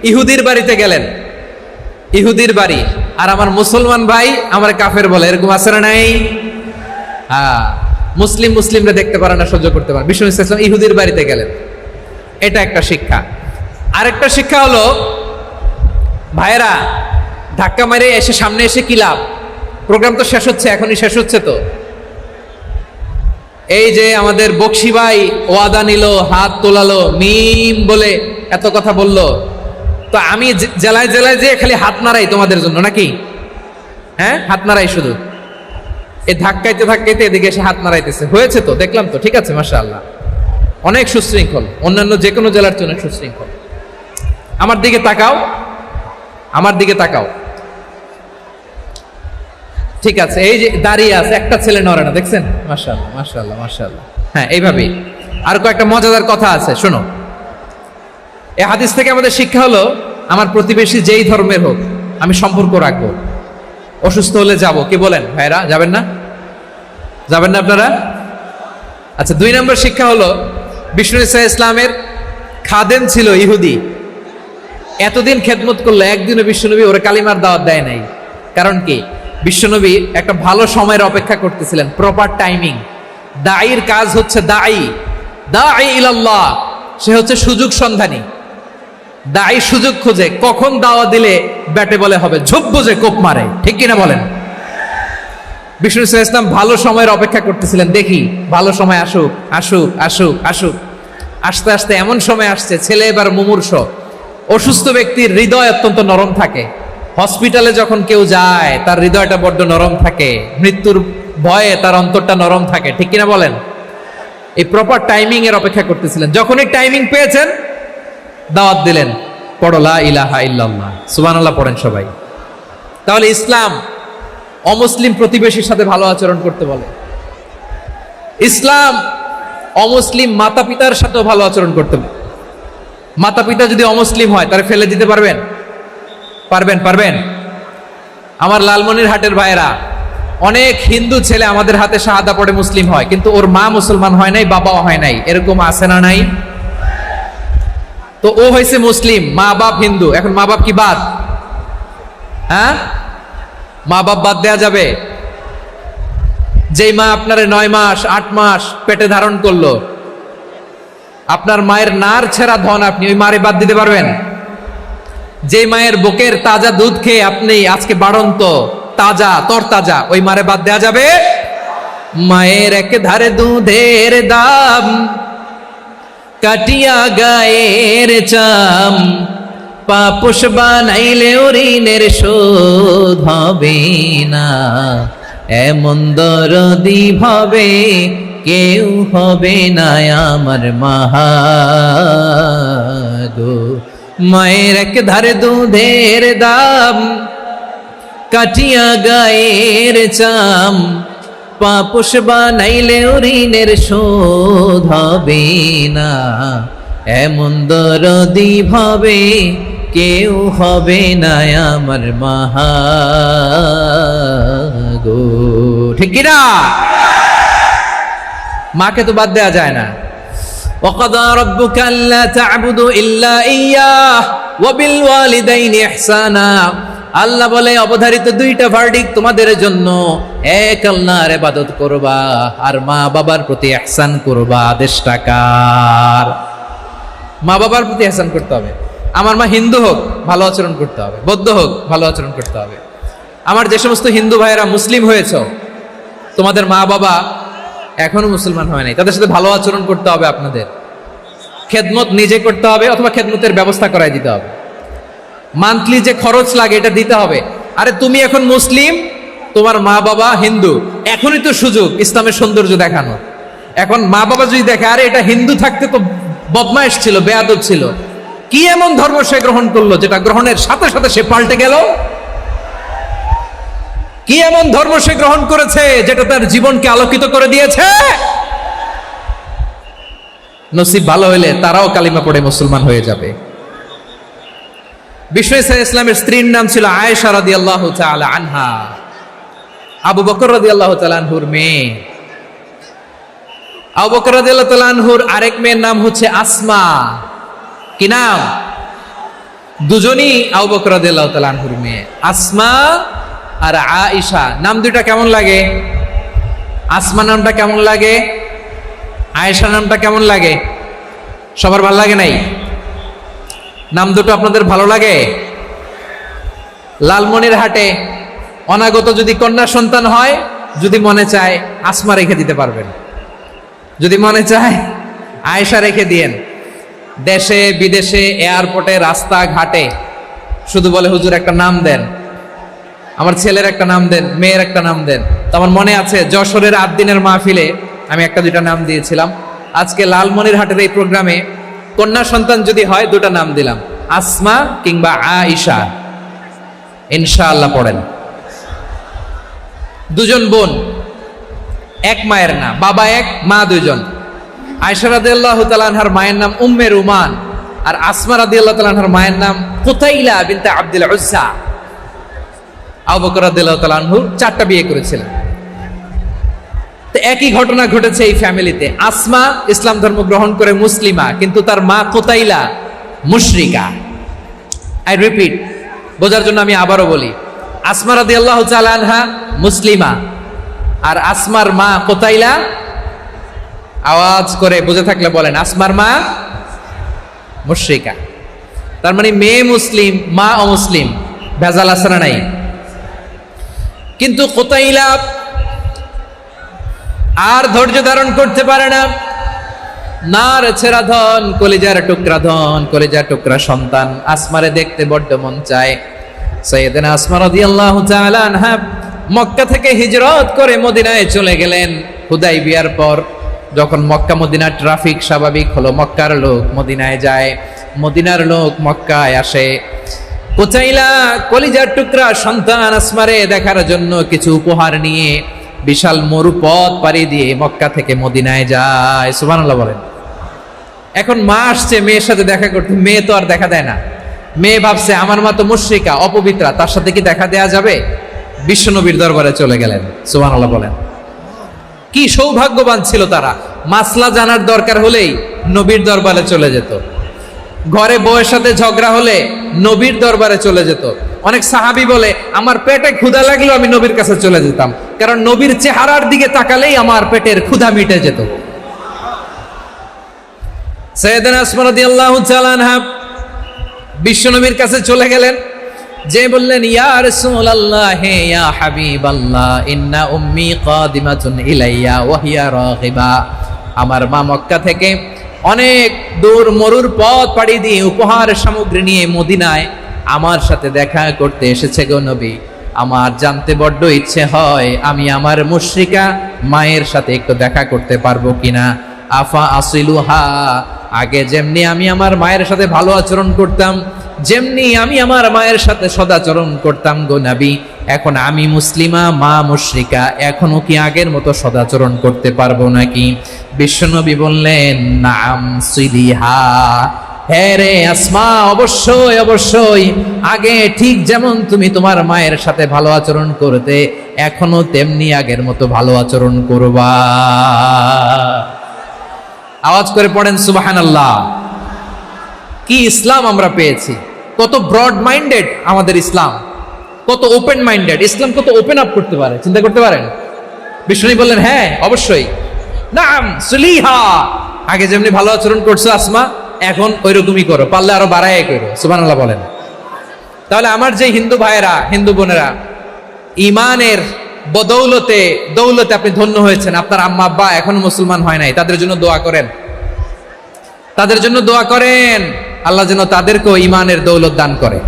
ইহুদির বাড়িতে গেলেন, ইহুদির বাড়ি, আর আমার মুসলমান ভাই আমার কাফের বলে, এরকম আছে না নাই? হ্যাঁ, মুসলিম মুসলিমরা দেখতে পারে না, সহ্য করতে পারে। বিশ্বনবী সাল্লাল্লাহু আলাইহি ওয়াসাল্লাম ইহুদির বাড়িতে গেলেন, এটা একটা শিক্ষা। আরেকটা শিক্ষা হলো, ভাইয়েরা ধাক্কা মেরে এসে সামনে এসে কি লাভ? প্রোগ্রাম তো শেষ হচ্ছে, এখনই শেষ হচ্ছে, তো এই যে আমাদের বকশি ভাই ওয়াদা নিল, হাত তোলালো, মিম বলে এত কথা বললো, তো আমি জেলায় জেলায় যে খালি হাত নাড়াই তোমাদের জন্য নাকি? হ্যাঁ, হাত নাড়াই শুধু, এই ধাক্কাইতে ধাক্কাইতে এদিকে এসে হাত নাড়াইতেছে। হয়েছে তো, দেখলাম তো, ঠিক আছে, মাশাআল্লাহ, অনেক সুশৃঙ্খল, অন্যান্য যে কোনো জেলার চেয়ে অনেক সুশৃঙ্খল। আমার দিকে তাকাও, আমার দিকে তাকাও, ঠিক আছে। এই যে দাঁড়িয়ে আছে, একটা ছেলে নড়ে না, দেখছেন? মাশাআল্লাহ, মাশাআল্লাহ, মাশাআল্লাহ। হ্যাঁ, এইভাবেই। আর কয়েকটা মজাদার কথা আছে, শোনো। এই হাদিস থেকে আমাদের শিক্ষা হলো, আমার প্রতিবেশী যেই ধর্মের হোক আমি সম্পর্ক রাখবো। অসুস্থ হলে যাব, কি বলেন ভাইরা? যাবেন না? যাবেন না আপনারা? আচ্ছা, 2 নম্বর শিক্ষা হলো, বিষ্ণু ইসা ইসলামের খাদেম ছিল ইহুদি, এতদিন খেদমত করলো, একদিনও বিশ্বনবী ওরা কালিমার দাওয়াত দেয় নাই। কারণ কি? বিশ্বনবী একটা ভালো সময়ের অপেক্ষা করতেছিলেন, প্রপার টাইমিং। দাঈর কাজ হচ্ছে দাঈ ইলাল্লাহ, সে হচ্ছে সুযোগ সন্ধানী। দাঈ সুযোগ খোঁজে, কখন দাওয়া দিলে ব্যাটে বলে হবে, ঝোপ বুঝে কোপ মারে, ঠিক কিনা বলেন? বিষ্ণু ইসলাম ভালো সময়ের অপেক্ষা করতেছিলেন, দেখি ভালো সময় আসুক আসুক আসুক আসুক। আস্তে আস্তে এমন সময় আসছে, ছেলে এবার মুমূর্ষ, অসুস্থ ব্যক্তির হৃদয় অত্যন্ত নরম থাকে। হসপিটালে যখন কেউ যায় তার হৃদয়টা বড্ড নরম থাকে, মৃত্যুর ভয়ে তার অন্তরটা নরম থাকে, ঠিক কিনা বলেন? এই প্রপার টাইমিং এর অপেক্ষা করতেছিলেন। যখনই টাইমিং পেয়েছেন, দাওয়াত দিলেন, পড়ো লা ইলাহা ইল্লাল্লাহ, সুবহানাল্লাহ পড়েন সবাই। তাহলে ইসলাম অমুসলিম প্রতিবেশীর সাথে ভালো আচরণ করতে বলে। ইসলাম অমুসলিম মাতা পিতার সাথেও ভালো আচরণ করতে বলে। মাতা পিতা যদি অমুসলিম হয়, তারা ফেলে দিতে পারবেন? পারবেন? আমার লালমনিরহাটের ভাইয়েরা, অনেক হিন্দু ছেলে আমাদের হাতে শাহাদা পড়ে মুসলিম হয়, কিন্তু ওর মা মুসলমান হয় নাই, বাবাও হয় নাই, এরকম আছে না নাই? তো ও হয়েছে মুসলিম, মা বাপ হিন্দু, এখন মা বাপ কি বাদ? হ্যাঁ, মা বাপ বাদ দেয়া যাবে? যেই মা আপনারে 9 মাস 8 মাস পেটে ধারণ করলো, আপনার মায়ের নার ছেঁড়া ধন, আপনি ওই মারে বাদ দিতে পারবেন? যে মায়ের বুকের তাজা দুধ খেয়ে আপনি আজকে বাড়ন্ত তাজা তরতাজা, ওই মারে বাদ দেয়া যাবে? মায়ের এক ধারে দুধের দাম, কাটিয়া গায়ের চাম, পাপোশ বানাইলে ঋণের শোধ হবে না, এমন দরদি ভাবে কেউ হবে না আমার মাগো। মায়ের এক ধারে দুধের দাম, কাটিয়া গায়ের চাম, পাপোশ বানাইলে ঋণের শোধ হবে না, এমন দরদি ভাবে কেউ হবে না আমার মাগো, ঠিক কিনা? মাকে তো বাদ দেয়া যায় না। وَقَضَى رَبُّكَ أَلَّا تَعْبُدُوا إِلَّا إِيَّاهُ وَبِالْوَالِدَيْنِ إِحْسَانًا। আল্লাহ বলে, অবধারিত 2টা ভার্ডিক্ট তোমাদের জন্য, এক আল্লাহর ইবাদত করবা আর মা বাবার প্রতি ইহসান করবা। আদেশটা কার? মা বাবার প্রতি ইহসান করতে হবে। আমার মা হিন্দু হোক, ভালো আচরণ করতে হবে, বৌদ্ধ হোক, ভালো আচরণ করতে হবে। আমার যে সমস্ত হিন্দু ভাইয়েরা মুসলিম হয়েছ, তোমাদের মা বাবা এখনো মুসলমান হয় নাই, তাদের সাথে ভালো আচরণ করতে হবে। আপনাদের খেদমত নিজে করতে হবে, অথবা খেদমতের ব্যবস্থা করাই দিতে হবে। মান্থলি যে খরচ লাগে এটা দিতে হবে। আরে তুমি এখন মুসলিম, তোমার মা বাবা হিন্দু, এখনই তো সুযোগ ইসলামের সৌন্দর্য দেখানো। এখন মা বাবা যদি দেখে, আরে এটা হিন্দু থাকতে তো বদমাইশ ছিল, বেয়াদব ছিল, কি এমন ধর্ম সে গ্রহণ করলো যেটা গ্রহণের সাথে সাথে সে পাল্টে গেল? কি এমন ধর্ম সে গ্রহণ করেছে যেটা তার জীবনকে আলোকিত করে দিয়েছে? নসিব ভালো হইলে তারাও কালিমা পড়ে মুসলমান হয়ে যাবে। বিষ্ণু ইসা ইসলামের স্ত্রীর নাম ছিল আয়েশা রাদিয়াল্লাহু তাআলা আনহা, আবু বকর রাদিয়াল্লাহু তাআলা আনহুর মেয়ে। আবু বকর রাদিয়াল্লাহু তাআলা আনহুর আরেক মেয়ের নাম হচ্ছে আসমা। কি নাম? দুজনই আবু বকর রাদিয়াল্লাহু তাআলা আনহুর মেয়ে, আসমা আর আয়েশা। নাম দুইটা কেমন লাগে? আসমা নামটা কেমন লাগে? আয়েশা নামটা কেমন লাগে? সবার ভালো লাগে নাই? নাম দুটো আপনাদের ভালো লাগে? লালমনিরহাটে অনাগত যদি কন্যা সন্তান হয়, যদি মনে চায় আসমা রেখে দিতে পারবেন। যদি মনে চায় আয়েশা রেখে দিয়েন। দেশে বিদেশে এয়ারপোর্টে রাস্তাঘাটে শুধু বলে হুজুর একটা নাম দেন, আমার ছেলের একটা নাম দেন, মেয়ের একটা নাম দেন। তো আমার মনে আছে যশোরের 8 দিনের মাহফিলে আমি একটা দুইটা নাম দিয়েছিলাম। আজকে লালমনিরহাটের এই প্রোগ্রামে কন্যা সন্তান যদি হয় 2টা নাম দিলাম, আসমা কিংবা আয়েশা। ইনশাআল্লাহ পড়েন। 2জন বোন, এক মায়ের না, বাবা এক মা 2জন। আয়েশা রাদিয়াল্লাহু তাআলা আনহার মায়ের নাম উম্মে রুমান, আর আসমা রাদিয়াল্লাহু তাআলা আনহার মায়ের নাম কুতাইলা বিনতে আব্দুল উজ্জা। আবু বকর রাদিয়াল্লাহু তাআলা আনহু 4টা বিয়ে করেছিলেন। তো একই ঘটনা ঘটেছে এই ফ্যামিলিতে। আসমা ইসলাম ধর্ম গ্রহণ করে মুসলিমা, কিন্তু তার মা কুতাইলা মুশরিকা। আই রিপিট, বোঝার জন্য আমি আবারও বলি, আসমা রাদিয়াল্লাহু তাআলা আনহা মুসলিমা, আর আসমার মা কুতাইলা। আওয়াজ করে বুঝে থাকলে বলেন, আসমার মা মুশরিকা। তার মানে মেয়ে মুসলিম, মা অমুসলিম। ভেজাল আছে না নাই? কিন্তু কুতাইলা আর ধৈর্য ধারণ করতে পারে না। নার ছেড়া ধন, কলিজার টুকরা ধন, কলিজার টুকরা সন্তান আসমারে দেখতে বড্ড মন চায়। সাইয়েদনা আসমা রাদিয়াল্লাহু তাআলা আনহা মক্কা থেকে হিজরত করে মদিনায় চলে গেলেন হুদাইবিয়ার পর। যখন মক্কা মদিনা ট্রাফিক স্বাভাবিক হলো, মক্কার লোক মদিনায় যায়, মদিনার লোক মক্কায় আসে। কুতাইলা কলিজার টুকরা সন্তান আসমারে দেখার জন্য কিছু উপহার নিয়ে বিশাল মরুপথ পাড়ি দিয়ে মক্কা থেকে মদিনায় যায়। সুবহানাল্লাহ বলেন। এখন মা আসছে মেয়ের সাথে দেখা করতে, মেয়ে তো আর দেখা দেয় না। মেয়ে ভাবছে আমার মা তো মুশরিকা, অপবিত্রা, তার সাথে কি দেখা দেয়া যাবে? বিশ্বনবীর দরবারে চলে গেলেন। সুবহানাল্লাহ বলেন। কি সৌভাগ্যবান ছিল তারা, মাসলা জানার দরকার হলেই নবীর দরবারে চলে যেত। ঘরে বউয়ের সাথে ঝগড়া হলে নবীর দরবারে চলে যেত। অনেক সাহাবী বলে আমার পেটে ক্ষুধা লাগলেও আমি নবীর কাছে চলে যেতাম, কারণ নবীর চেহারার দিকে তাকালেই আমার পেটের ক্ষুধা মিটে যেত। সাইয়েদনা আসমা রাদিয়াল্লাহু তাআলা আনহা বিশ্বনবীর কাছে চলে গেলেন, যে বললেন ইয়া রাসূলুল্লাহ ইয়া হাবিবাল্লাহ ইন্না উম্মি কাদিমাতুন ইলাইয়া ওয়া হিয়া রাগিবা। আমার মা মক্কা থেকে অনেক দূর মরুর পথ পাড়ি দিয়ে উপহার সামগ্রী নিয়ে মদিনায় আমার সাথে দেখা করতে এসেছে গো নবী। আমার জানতে বড্ড ইচ্ছে হয় আমি আমার মুশরিকা মায়ের সাথে একটু দেখা করতে পারবো কিনা। আফা আসিলুহা, আগে যেমনি আমি আমার মায়ের সাথে ভালো আচরণ করতাম, যেমনি আমি আমার মায়ের সাথে সদাচরণ করতাম গো নবী, এখন আমি মুসলিমা মা মুশরিকা, এখনো কি আগের মতো সদাচরণ করতে পারবো নাকি? বিশ্বনবী বললেন নাম সিলিহা, হ্যাঁ রে আসমা, অবশ্যই অবশ্যই, আগে ঠিক যেমন তুমি তোমার মায়ের সাথে ভালো আচরণ করতে, এখনো তেমনি আগের মতো ভালো আচরণ করবা। আওয়াজ করে পড়েন সুবহানাল্লাহ। কি ইসলাম আমরা পেয়েছি! কত ব্রড মাইন্ডেড আমাদের ইসলাম, কত ওপেন মাইন্ডেড ইসলাম, কত ওপেন আপ করতে পারে, চিন্তা করতে পারেন। বিষ্ণু বললেন হ্যাঁ অবশ্যই, নাম সুলিহা, আগে যেমনি ভালো আচরণ করছো আসমা, এখন ওইরকমই করো, পারলে আরো বাড়ায় করো। সুবহানাল্লাহ বলেন। তাহলে আমার যে হিন্দু ভাইয়েরা, হিন্দু বোনেরা, ইমানের বদৌলতে দৌলতে আপনি ধন্য হয়েছেন, আপনার আম্মা আব্বা এখনো মুসলমান হয় নাই, তাদের জন্য দোয়া করেন, তাদের জন্য দোয়া করেন, আল্লাহ যেন তাদেরকেও ইমানের দৌলত দান করে।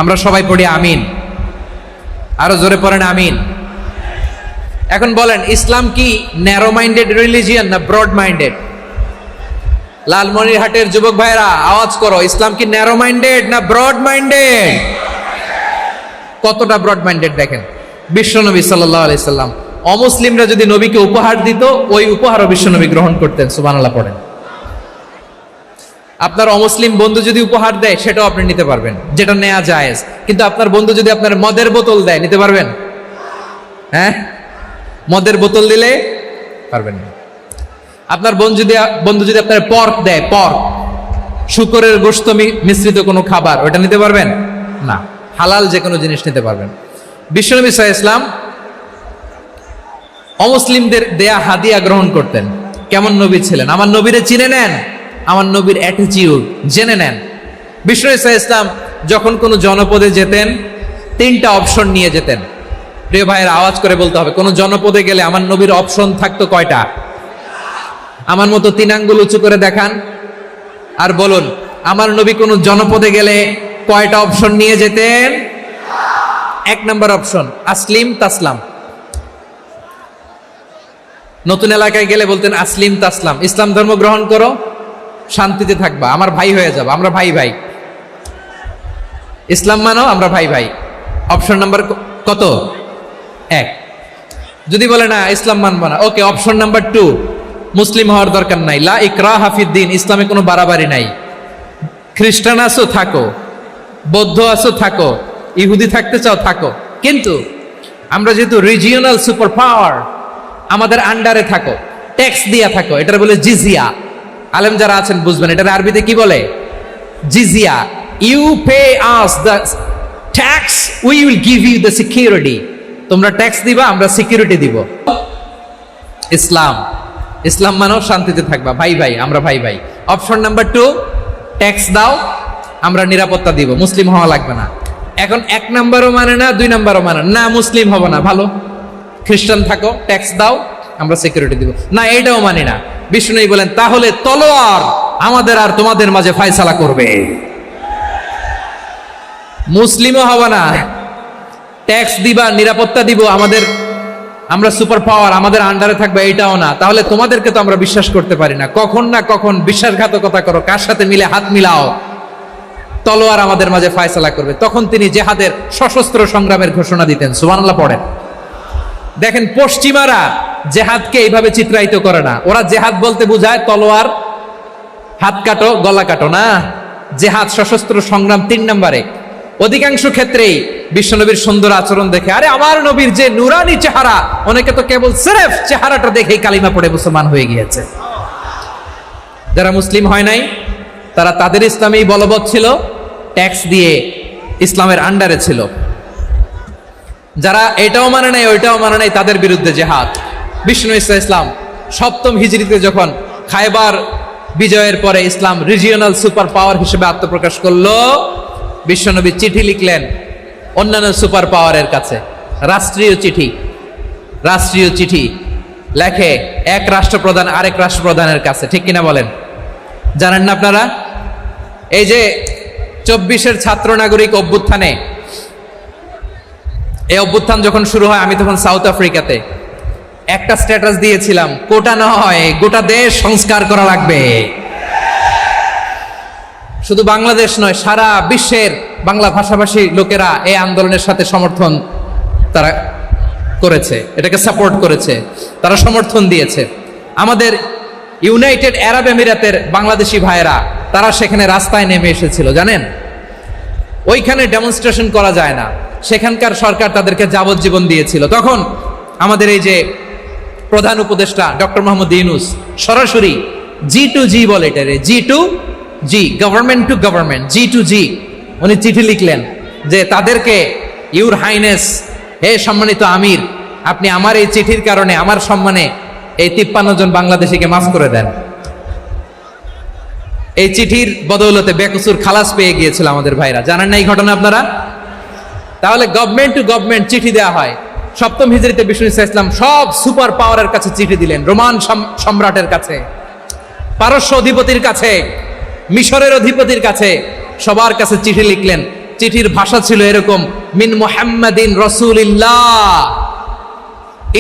আমরা সবাই পড়ি আমিন, আরো জোরে পড়েন আমিন। এখন বলেন, ইসলাম কি ন্যারো মাইন্ডেড রিলিজিয়ান না ব্রড মাইন্ডেড? লালমনিরহাটের যুবক ভাইরা আওয়াজ করো, ইসলাম কি ন্যারো মাইন্ডেড না ব্রড মাইন্ডেড? কতটা ব্রড মাইন্ডেড দেখেন। বিশ্বনবী সাল্লাল্লাহু আলাইহি সাল্লাম অমুসলিমরা যদি নবীকে উপহার দিত, ওই উপহারও বিশ্বনবী গ্রহণ করতেন। সুবহানাল্লাহ পড়েন। আপনার অমুসলিম বন্ধু যদি উপহার দেয়, সেটাও আপনি নিতে পারবেন, যেটা নেওয়া জায়েজ। কিন্তু আপনার বন্ধু যদি আপনার মদের বোতল দেয়, নিতে পারবেন? হ্যাঁ, মদের বোতল দিলে পারবেন না। আপনার বন্ধু যদি আপনার পর্ক দেয়, পর্ক, শূকরের গোশত মিশ্রিত কোনো খাবার, ওটা নিতে পারবেন না। হালাল যে কোনো জিনিস নিতে পারবেন। বিশ্বনবী সাল্লাল্লাহু আলাইহি ওয়াসাল্লাম অমুসলিমদের দেয়া হাদিয়া গ্রহণ করতেন। কেমন নবী ছিলেন? আমার নবীরে চিনে নেন, আমার নবীর অ্যাটিটিউড জেনে নেন। বিশ্বনবী সাল্লাল্লাহু আলাইহি ওয়াসাল্লাম যখন কোনো জনপদে যেতেন, 3টা অপশন নিয়ে যেতেন। প্রিয় ভাইয়ের আওয়াজ করে বলতে হবে, কোন জনপদে গেলে আমার নবীর অপশন থাকতো কয়টা? আমার মতো 3 আঙ্গুল উঁচু করে দেখান আর বলুন, আমার নবী কোন জনপদে গেলে কয়টা অপশন নিয়ে যেতেন? 1 নম্বর অপশন আসলিম তাসলাম। নতুন এলাকায় গেলে বলতেন আসলিম তাসলাম, ইসলাম ধর্ম গ্রহণ করো, শান্তিতে থাকবা, আমার ভাই হয়ে যাবো, আমরা ভাই ভাই, ইসলাম মানো, আমরা ভাই ভাই। অপশন নাম্বার কত? 1। যদি বলে না ইসলাম মানবো না, ওকে, অপশন নাম্বার 2, মুসলিম হওয়ার দরকার নাই, লা ইকরাহা ফিদ্দিন, ইসলামে কোনো বাড়াবাড়ি নাই, খ্রিস্টান আছো থাকো, বৌদ্ধ আছো থাকো, ইহুদি থাকতে চাও থাকো, কিন্তু আমরা যেহেতু রিজিওনাল সুপার পাওয়ার, আমাদের আন্ডারে থাকো, ট্যাক্স দিয়া থাকো, এটার বলে জিজিয়া। আলেম যারা আছেন বুঝবেন এটার আরবিতে কি বলে, জিজিয়া। You pay us the tax, we will give you the security. তোমরা ট্যাক্স দিবা, আমরা সিকিউরিটি দিব। ইসলাম, ইসলাম মানো, শান্তিতে থাকবা, ভাই ভাই, আমরা ভাই ভাই। অপশন নাম্বার 2, ট্যাক্স দাও, আমরা নিরাপত্তা দিব, মুসলিম হওয়া লাগবে না। এখন 1 নাম্বারও মানে না, 2 নাম্বারও মানে না, মুসলিম হব না, ভালো, খ্রিস্টান থাকো, ট্যাক্স দাও, আমরা সিকিউরিটি দিব না, এইটাও মানি না। বিষ্ণু বলেন তাহলে তলোয়ার আমাদের আর তোমাদের মাঝে ফয়সালা করবে, মুসলিমও হব না, ট্যাক্স দিবা, নিরাপত্তা দিব, আমরা সুপার পাওয়ার, আমাদের আন্ডারে থাকবে, এইটাও না। তাহলে তোমাদেরকে তো আমরা বিশ্বাস করতে পারি না, কখন না কখন বিশ্বাসঘাতকতা করো, কার সাথে মিলে হাত মিলাও, তলোয়ার আমাদের মাঝে ফয়সালা করবে। তখন তিনি জেহাদের সশস্ত্র সংগ্রামের ঘোষণা দিতেন। সুবহানাল্লাহ পড়েন। দেখেন পশ্চিমারা জেহাদকে এইভাবে চিত্রায়িত করে না, ওরা জেহাদ বলতে বোঝায় তলোয়ার, হাত কাটো, গলা কাটো না, জেহাদ সশস্ত্র সংগ্রাম 3 নম্বরে। অধিকাংশ ক্ষেত্রেই বিশ্বনবীর সুন্দর আচরণ দেখে, আরে আমার নবীর যে নুরানি চেহারা, অনেকে তো কেবল সিরেফ চেহারাটা দেখেই কালিমা পড়ে মুসলমান হয়ে গিয়েছে। যারা মুসলিম হয় নাই তারা তাদের ইসলামেই বলবৎ ছিল, ট্যাক্স দিয়ে ইসলামের আন্ডারে ছিল। যারা এটাও মানে নাই ওইটাও মানে নাই, তাদের বিরুদ্ধে জেহাদ। বিষ্ণু ইসলাম 7ম হিজরিতে যখন খায়বার বিজয়ের পরে ইসলাম রিজিওনাল সুপার পাওয়ার হিসেবে আত্মপ্রকাশ করলো, বিশ্বনবী চিঠি লিখলেন অন্যান্য সুপার পাওয়ারের কাছে, রাষ্ট্রীয় চিঠি লেখে এক রাষ্ট্রপ্রধান আরেক রাষ্ট্রপ্রধানের কাছে, ঠিক কিনা বলেন? জানেন না আপনারা? এই যে 24-এর ছাত্র নাগরিক অভ্যুত্থানে, এই অভ্যুত্থান যখন শুরু হয়, আমি তখন সাউথ আফ্রিকাতে, একটা স্ট্যাটাস দিয়েছিলাম, কোটা নয় গোটা দেশ সংস্কার করা লাগবে। শুধু বাংলাদেশ নয়, সারা বিশ্বের বাংলা ভাষাভাষী লোকেরা এই আন্দোলনের সাথে সমর্থন তারা করেছে, এটাকে সাপোর্ট করেছে, তারা সমর্থন দিয়েছে। আমাদের ইউনাইটেড আরব আমিরাতের বাংলাদেশি ভাইয়েরা, তারা সেখানে রাস্তায় নেমে এসেছিল, জানেন? ওইখানে ডেমনস্ট্রেশন করা যায় না, সেখানকার সরকার তাদেরকে যাবজ্জীবন দিয়েছিল। তখন আমাদের এই যে প্রধান উপদেষ্টা ডক্টর মোহাম্মদ ইউনূস সরাসরি G2G বলে, এটারে G2G, government to government, G2G, উনি চিঠি লিখলেন যে তাদেরকে, ইউর হাইনেস, হে সম্মানিত আমির, আপনি আমার এই চিঠির কারণে আমার সম্মানে এই 53 জন বাংলাদেশিকে মাফ করে দেন। এই চিঠির বদৌলতে বেকসুর খালাস পেয়ে গিয়েছিল আমাদের ভাইরা। জানেন না এই ঘটনা আপনারা? তাহলে গভর্নমেন্ট টু গভর্নমেন্ট চিঠি দেওয়া হয়। 7ম হিজরিতে বিষ্ণু ইসলাম সব সুপার পাওয়ারের কাছে চিঠি দিলেন, রোমান সম্রাটের কাছে, পারস্য অধিপতির কাছে, মিশরের অধিপতির কাছে, সবার কাছে চিঠি লিখলেন। চিঠির ভাষা ছিল এরকম, মিন মুহাম্মাদিন রাসূলিল্লাহ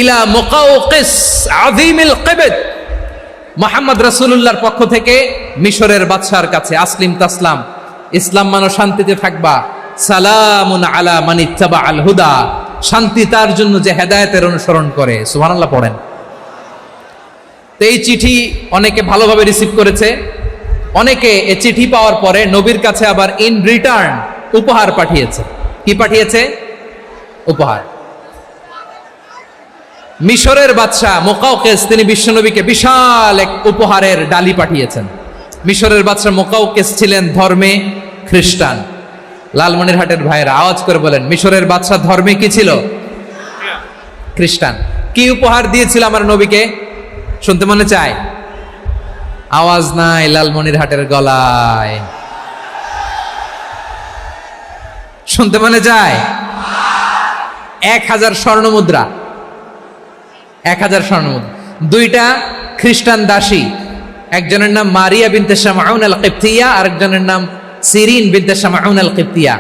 ইলা মুকাওকিস আযীমিল কিবত, মুহাম্মদ রাসূলুল্লাহর পক্ষ থেকে মিশরের বাদশার কাছে, আসলিম তাসলাম, ইসলাম মানো, শান্তিতে থাকবা, সালামুন আলা মান ইত্তাবা আল হুদা, শান্তি তার জন্য যে হেদায়েতের অনুসরণ করে। সুবহানাল্লাহ পড়েন। তো এই চিঠি অনেকে ভালোভাবে রিসিভ করেছে, অনেকে এই চিঠি পাওয়ার পরে নবীর কাছে আবার ইন রিটার্ন উপহার পাঠিয়েছে। কি পাঠিয়েছে? উপহার। মিশরের বাদশা মুকাওকিস, তিনি বিশ্বনবীকে বিশাল এক উপহারের ডালি পাঠিয়েছেন। মিশরের বাদশা মুকাওকিস ছিলেন ধর্মে খ্রিস্টান। লালমনিরহাটের ভাইয়েরা আওয়াজ করে বলেন, মিশরের বাদশা ধর্মে কি ছিল? খ্রিস্টান। কি উপহার দিয়েছিল আমার নবীকে? শুনতে মনে চায়? আওয়াজ নাই লালমনিরহাটের গলায়, শুনতে মনে চায়? 1000 স্বর্ণ মুদ্রা, 1000 স্বর্ণ মুদ্রা, 2টা খ্রিস্টান দাসী, একজনের নাম মারিয়া বিনতে শামউন আল কিবতিয়া, আরেকজনের নাম সিরিন বিনতে শামউন আল কিবতিয়া।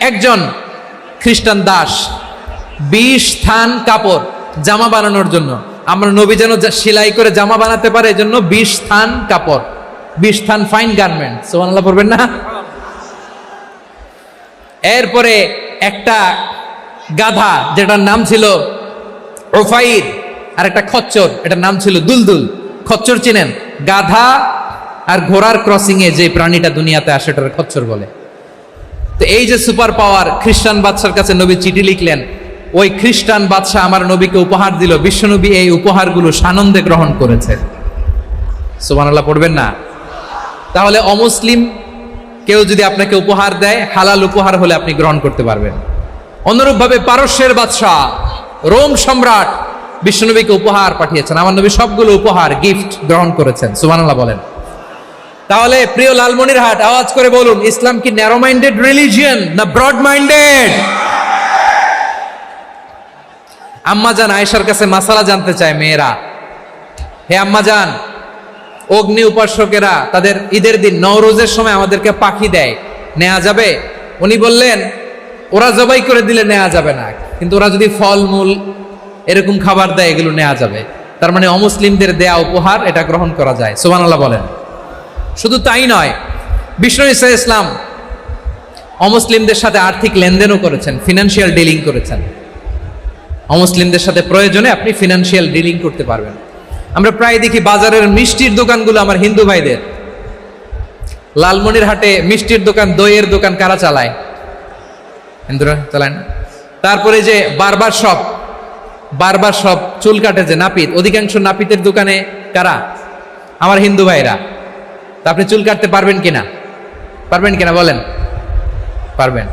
একজন খ্রিস্টান দাস 20 থান কাপড় জামা বানানোর জন্য, আমরা নবী যেন সেলাই করে জামা বানাতে পারে এজন্য 20 থান কাপড়, 20 থান ফাইন গার্মেন্ট, সুবহানাল্লাহ পড়বেন না? এরপরে একটা গাধা যেটার নাম ছিল উফাইর, আর একটা খচ্চর, এটার নাম ছিল দুলদুল। খচ্চর চিনেন? গাধা আর ঘোড়ার ক্রসিং এ যে প্রাণীটা দুনিয়াতে আসে এটার খচ্চর বলে। তো এই যে সুপার পাওয়ার, খ্রিস্টান বাদশার কাছে নবী চিঠি লিখলেন, ওই খ্রিস্টান বাদশা আমার নবীকে উপহার দিল, বিশ্বনবী এই উপহারগুলো সানন্দে গ্রহণ করেছে। সুবহানাল্লাহ পড়বেন না? তাহলে অমুসলিম কেউ যদি আপনাকে উপহার দেয়, হালাল উপহার হলে আপনি গ্রহণ করতে পারবেন। অনুরূপভাবে পারস্যের বাদশা, রোম সম্রাট বিশ্বনবীকে উপহার পাঠিয়েছেন, আমার নবী সবগুলো উপহার গিফট গ্রহণ করেছেন। সুবহানাল্লাহ বলেন। তাহলে প্রিয় লালমনিরহাট, আওয়াজ করে বলুন, ইসলাম কি ন্যারো মাইন্ডেড রিলিজিয়ন না ব্রড মাইন্ডেড? আম্মাজান আয়েশার কাছে মাসালা জানতে চায় মেয়েরা, হে আম্মাজান, অগ্নি উপাসকেরা তাদের ঈদের দিন নওরোজের সময় আমাদেরকে পাখি দেয়, নেওয়া যাবে? উনি বললেন, ওরা জবাই করে দিলে নেওয়া যাবে না, কিন্তু ওরা যদি ফলমূল এরকম খাবার দেয় এগুলো নেওয়া যাবে। তার মানে অমুসলিমদের দেয়া উপহার এটা গ্রহণ করা যায়। সুবহানাল্লাহ বলেন। শুধু তাই নয়, বিষ্ণু ঈসা ইসলাম অমুসলিমদের সাথে আর্থিক লেনদেনও করেছেন, ফিনান্সিয়াল ডিলিং করেছেন। অমুসলিমদের সাথে প্রয়োজনে আপনি ফিনান্সিয়াল ডিলিং করতে পারবেন। আমরা প্রায় দেখি বাজারের মিষ্টির দোকানগুলো আমার হিন্দু ভাইদের। লালমনিরহাটে মিষ্টির দোকান, দইয়ের দোকান কারা চালায়? হিন্দুরা চালায় না? তারপরে যে বারবার শপ, চুল কাটে যে নাপিত, অধিকাংশ নাপিতের দোকানে কারা? আমার হিন্দু ভাইরা। তা আপনি চুল কাটতে পারবেন কিনা? পারবেন কিনা বলেন? পারবেন।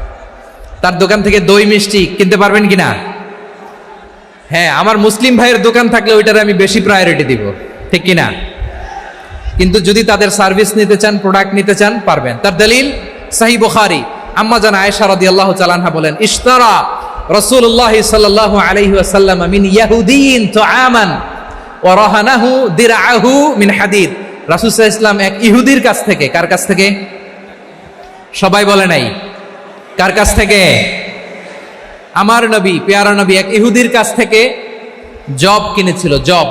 তার দোকান থেকে দই মিষ্টি কিনতে পারবেন কিনা? হ্যাঁ, আমার মুসলিম ভাইয়ের দোকান থাকলে ওইটারে আমি বেশি প্রায়োরিটি দিব, ঠিক কিনা? কিন্তু যদি তাদের সার্ভিস নিতে চান, প্রোডাক্ট নিতে চান, পারবেন। তার দলিল সহিহ বুখারী, আম্মা জান আয়েশা রাদিয়াল্লাহু তাআলা আনহা বলেন, ইশতারা রাসূলুল্লাহ সাল্লাল্লাহু আলাইহি ওয়াসাল্লাম মিন ইয়াহুদিয়িন তুআমান ওয়া রাহানাহু দিরআহু মিন হাদিদ। রাসূল সাল্লাল্লাহু আলাইহি ওয়াসাল্লাম এক ইহুদির কাছ থেকে, কার কাছ থেকে? সবাই বলে নাই, কার কাছ থেকে? আমার নবী, পেয়ারা নবী এক ইহুদির কাছ থেকে জব কিনেছিল, জব,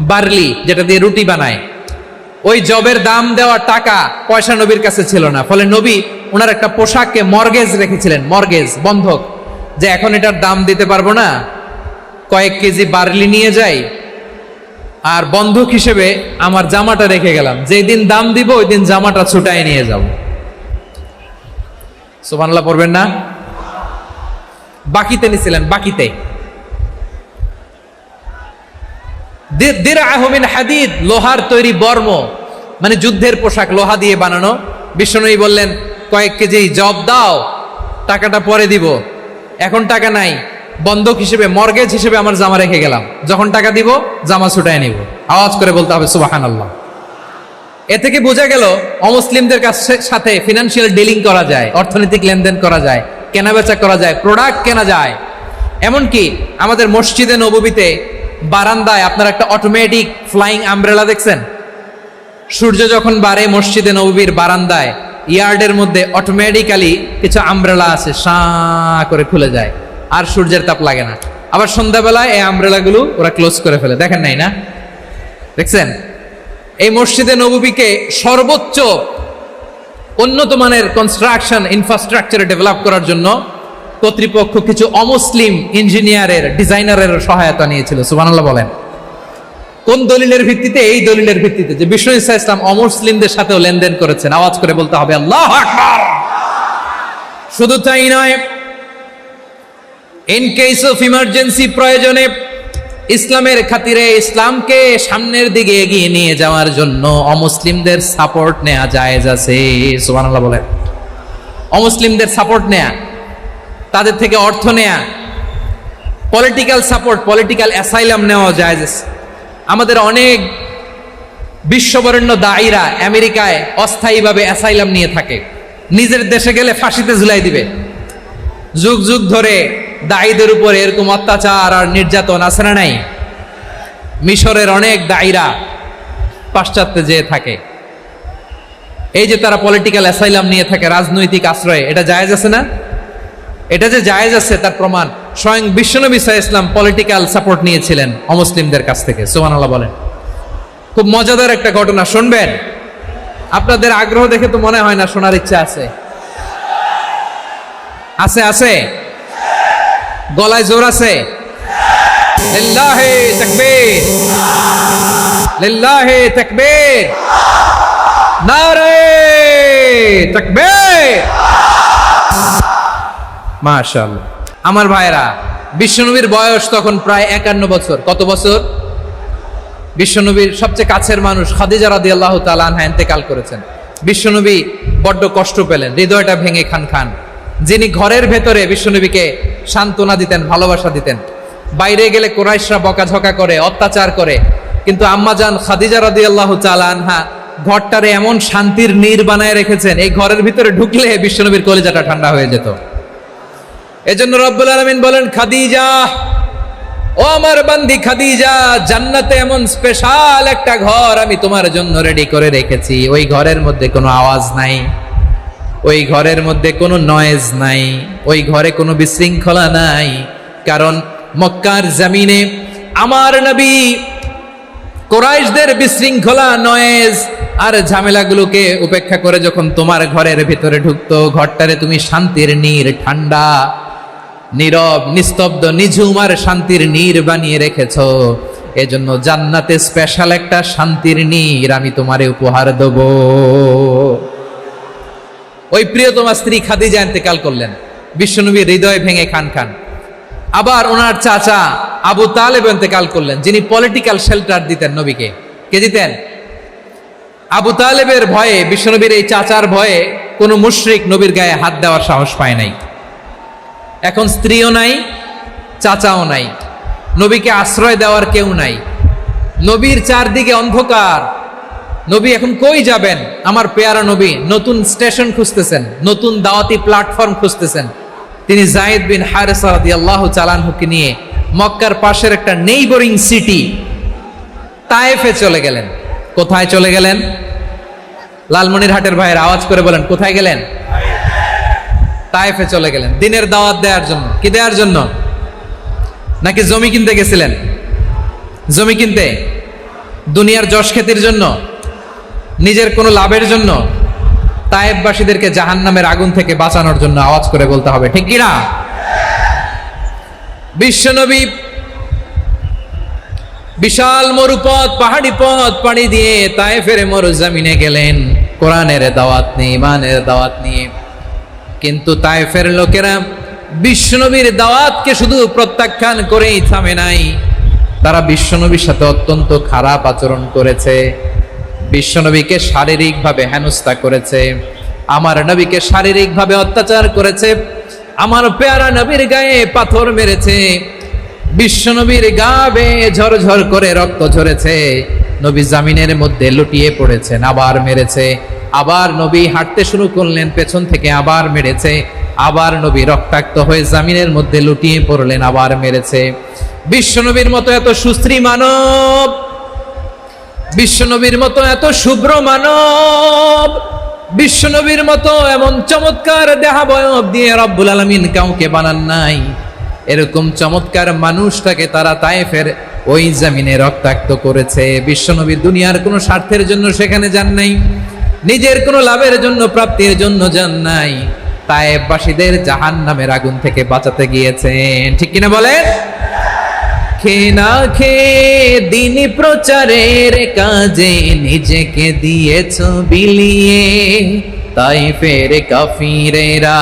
বার্লি, যেটা দিয়ে রুটি বানায়। ওই জবের দাম দেওয়া টাকা পয়সা নবীর কাছে ছিল না, ফলে নবী ওনার একটা পোশাককে মর্গেজ রেখেছিলেন, মর্গেজ, বন্ধক, যে এখন এটার দাম দিতে পারবো না, কয়েক কেজি বার্লি নিয়ে যাই আর বন্ধক হিসেবে আমার জামাটা রেখে গেলাম, যেই দিন দাম দিব ওই দিন জামাটা ছুটায় নিয়ে যাব। সুবহানাল্লাহ পড়বেন না? বাকিতে নিছিলেন, বাকিতে। দিরআহু মিন হাদিদ, লোহার তৈরি বর্ম, মানে যুদ্ধের পোশাক, লোহা দিয়ে বানানো। বিশ্বনবী বললেন, কয়েক কেজি জব দাও, টাকাটা পরে দিব, এখন টাকা নাই, বন্ধক হিসেবে, মর্গেজ হিসেবে আমার জামা রেখে গেলাম, যখন টাকা দিব জামা ছুটায় নিব। আওয়াজ করে বলতে হবে সুবহানাল্লাহ। এ থেকে বোঝা গেল অমুসলিমদের সাথে ফিনান্সিয়াল ডিলিং করা যায়, অর্থনৈতিক লেনদেন করা যায়, কেনাবেচা করা যায়, প্রোডাক্ট কেনা যায়। এমনকি আমাদের মসজিদে নববীতে বারান্দায় আপনার একটা অটোমেটিক ফ্লাইং আমব্রেলা দেখছেন? সূর্য যখন বাড়ে মসজিদে নববীর বারান্দায় ইয়ার্ডের মধ্যে অটোমেটিক্যালি কিছু আমব্রেলা আছে, সাঁ করে খুলে যায়, আর সূর্যের তাপ লাগে না। আবার সন্ধ্যাবেলায় এই আমব্রেলাগুলো ওরা ক্লোজ করে ফেলে, দেখেন নাই না? দেখছেন? এই মসজিদে নববীকে সর্বোচ্চ উন্নত মানের কনস্ট্রাকশন ইনফ্রাস্ট্রাকচারে ডেভেলপ করার জন্য কর্তৃপক্ষ কিছু অমুসলিম ইঞ্জিনিয়ারের, ডিজাইনারের সহায়তা নিয়েছিল। সুবহানাল্লাহ বলেন। কোন দলিলের ভিত্তিতে? এই দলিলের ভিত্তিতে যে বিষ্ণু ঈসা ইসলাম অমুসলিমদের সাথেও লেনদেন করেছেন। আওয়াজ করে বলতে হবে আল্লাহু আকবার। শুধু তাই নয়, ইন কেস অফ ইমার্জেন্সি, প্রয়োজনে ইসলামের খাতিরে, ইসলামকে সামনের দিকে এগিয়ে নিয়ে যাওয়ার জন্য অমুসলিমদের সাপোর্ট নেওয়া জায়েজ আছে। সুবহানাল্লাহ বলেন। অমুসলিমদের সাপোর্ট নেয়া, তাদের থেকে অর্থ নেয়া, পলিটিক্যাল সাপোর্ট, পলিটিক্যাল অ্যাসাইলাম নেওয়া জায়েজ আছে। আমাদের অনেক বিশ্ববরেণ্য দায়ীরা আমেরিকায় অস্থায়ীভাবে অ্যাসাইলাম নিয়ে থাকে, নিজের দেশে গেলে ফাঁসিতে ঝুলাই দিবে। যুগ যুগ ধরে দায়ীদের উপরে এরকম অত্যাচার আর নির্যাতন আছে না নাই? মিশরের অনেক দায়ীরা পাশ্চাত্যে যেয়ে থাকে, এই যে তারা পলিটিক্যাল অ্যাসাইলাম নিয়ে থাকে, রাজনৈতিক আশ্রয়, এটা জায়েজ আছে না? এটা যে জায়েজ আছে তার প্রমাণ স্বয়ং বিশ্বনবী সাল্লাল্লাহু আলাইহি ওয়াসাল্লাম পলিটিক্যাল সাপোর্ট নিয়েছিলেন অমুসলিমদের কাছ থেকে। সুবহানাল্লাহ বলেন। খুব মজাদার একটা ঘটনা, শুনবেন? আপনাদের আগ্রহ দেখে তো মনে হয় না শোনার ইচ্ছা আছে। আছে আছে, গলায় জোর আছে। লিল্লাহি তাকবীর, লিল্লাহি তাকবীর, নারে তাকবীর। মাশাআল্লাহ। আমার ভাইরা, বিশ্বনবীর বয়স তখন প্রায় 51 বছর। কত বছর? বিশ্বনবীর সবচেয়ে কাছের মানুষ খাদিজা রাদিয়াল্লাহু তাআলা আনহা ইন্তেকাল করেছেন। বিশ্বনবী বড্ড কষ্ট পেলেন, হৃদয়টা ভেঙে খান খান। যিনি ঘরের ভেতরে বিশ্বনবীকে সান্ত্বনা দিতেন, ভালোবাসা দিতেন, বাইরে গেলে কুরাইশরা বকাঝকা করে, অত্যাচার করে, কিন্তু আম্মাজান খাদিজা রাদিয়াল্লাহু তাআলা আনহা ঘরটারে এমন শান্তির নীড় বানায় রেখেছেন, এই ঘরের ভিতরে ঢুকলে বিশ্বনবীর কলিজাটা ঠান্ডা হয়ে যেত। এজন্য রব্বুল আলামিন বলেন, খাদিজা, ও আমার বান্দি খাদিজা, জান্নাতে এমন স্পেশাল একটা ঘর আমি তোমার জন্য রেডি করে রেখেছি। ওই ঘরের মধ্যে কোনো আওয়াজ নাই, ওই ঘরের মধ্যে কোনো নয়েজ নাই, ওই ঘরে কোনো বিশৃঙ্খলা নাই। কারণ মক্কার জমিনে আমার নবী কুরাইশদের বিশৃঙ্খলা, নয়েজ আর ঝামেলাগুলোকে উপেক্ষা করে যখন তোমার ঘরের ভিতরে ঢুকতো, ঘরটারে তুমি শান্তির নীড়, ঠান্ডা, নীরব, নিস্তব্ধ, নিঝুম আর শান্তির নীড় বানিয়ে রেখেছো। এজন্য জান্নাতে স্পেশাল একটা শান্তির নীড় আমি তোমারে উপহার দেব। ওই প্রিয়তমা স্ত্রী খাদিজা ইন্তেকাল করলেন, বিশ্বনবীর হৃদয় ভেঙে খান খান। আবার ওনার চাচা আবু তালেব ইন্তেকাল করলেন, যিনি পলিটিক্যাল শেল্টার দিতেন নবীকে। কে দিতেন? আবু তালেবের ভয়ে, বিশ্বনবীর এই চাচার ভয়ে কোনো মুশরিক নবীর গায়ে হাত দেওয়ার সাহস পায় নাই। এখন স্ত্রীও নাই, চাচাও নাই, নবীকে আশ্রয় দেওয়ার কেউ নাই। নবীর চারদিকে অন্ধকার, নবী এখন কই যাবেন? আমার পেয়ারা নবী নতুন স্টেশন খুঁজতেছেন, নতুন দাওয়াতি প্ল্যাটফর্ম খুঁজতেছেন। তিনি যায়েদ বিন হারেসা রাদিয়াল্লাহু তাআলা আনহুকে নিয়ে মক্কার পাশের একটা নেইবরিং সিটি তায়েফে চলে গেলেন। কোথায় চলে গেলেন? লালমনিরহাটের ভাইয়ের আওয়াজ করে বলেন, কোথায় গেলেন? তায়েফে চলে গেলেন দিনের দাওয়াত দেওয়ার জন্য। কি দেওয়ার জন্য? নাকি জমি কিনতে গেছিলেন? জমি কিনতে, দুনিয়ার যশ খ্যাতির জন্য, নিজের কোনো লাভের জন্য? তায়েফবাসীদেরকে জাহান্নামের আগুন থেকে বাঁচানোর জন্য। আওয়াজ করে বলতে হবে, ঠিক কিনা? বিশ্বনবী বিশাল মরুপথ, পাহাড়ি পথ পাড়ি দিয়ে তায়েফের মরুজমিনে গেলেন কোরআনের দাওয়াত নিয়ে, ইমানের দাওয়াত নিয়ে। কিন্তু তায়েফের লোকেরা বিশ্বনবীর দাওয়াতকে শুধু প্রত্যাখ্যান করেই থামে নাই, তারা বিশ্বনবীর সাথে অত্যন্ত খারাপ আচরণ করেছে। বিশ্বনবীকে শারীরিকভাবে হেনস্থা করেছে, আমার নবীকে শারীরিকভাবে অত্যাচার করেছে, আমার পেয়ারা নবীর গায়ে পাথর মেরেছে, বিশ্বনবীর গা বেয়ে ঝরঝর করে রক্ত ঝরেছে, নবী জামিনের মধ্যে লুটিয়ে পড়েছেন, আবার মেরেছে, আবার নবী হাঁটতে শুরু করলেন, পেছন থেকে আবার মেরেছে, আবার নবী রক্তাক্ত হয়ে জামিনের মধ্যে লুটিয়ে পড়লেন, আবার মেরেছে। বিশ্বনবীর মতো এত সুশ্রী মানব, বিশ্বনবীর মতো এত শুভ্র মানব, বিশ্বনবীর মতো এমন চমৎকার দেহাবয়ব দিয়ে রব্বুল আলামিন কাউকে বানান নাই। এরকম চমৎকার মানুষটাকে তারা তায়েফের ওই জমিনে রক্তাক্ত করেছে। বিশ্বনবী দুনিয়ার কোনো স্বার্থের জন্য সেখানে যান নাই, নিজের কোনো লাভের জন্য, প্রাপ্তির জন্য যান নাই, তায়েফবাসীদের জাহান্নামের আগুন থেকে বাঁচাতে গিয়েছেন। ঠিক কিনা বলেন? খেয়ে না খেয়ে দিন প্রচারের কাজে নিজেকে দিয়েছ বিলিয়ে, তায়েফের কাফিরেরা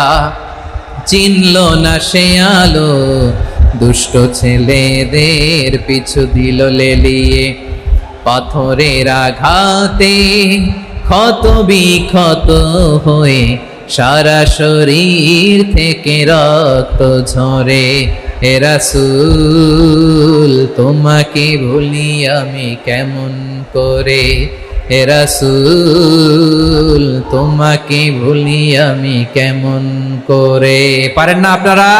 চিনল না সে আলো, দুষ্ট ছেলেদের পিছু দিল লেলিয়ে, পাথরের আঘাতে ক্ষত বিক্ষত হয়ে সারা শরীর থেকে রক্ত ঝরে। হে রাসূল তোমাকে ভুলি আমি কেমন করে, হে রাসূল তোমাকে ভুলি আমি কেমন করে। পারেন না আপনারা?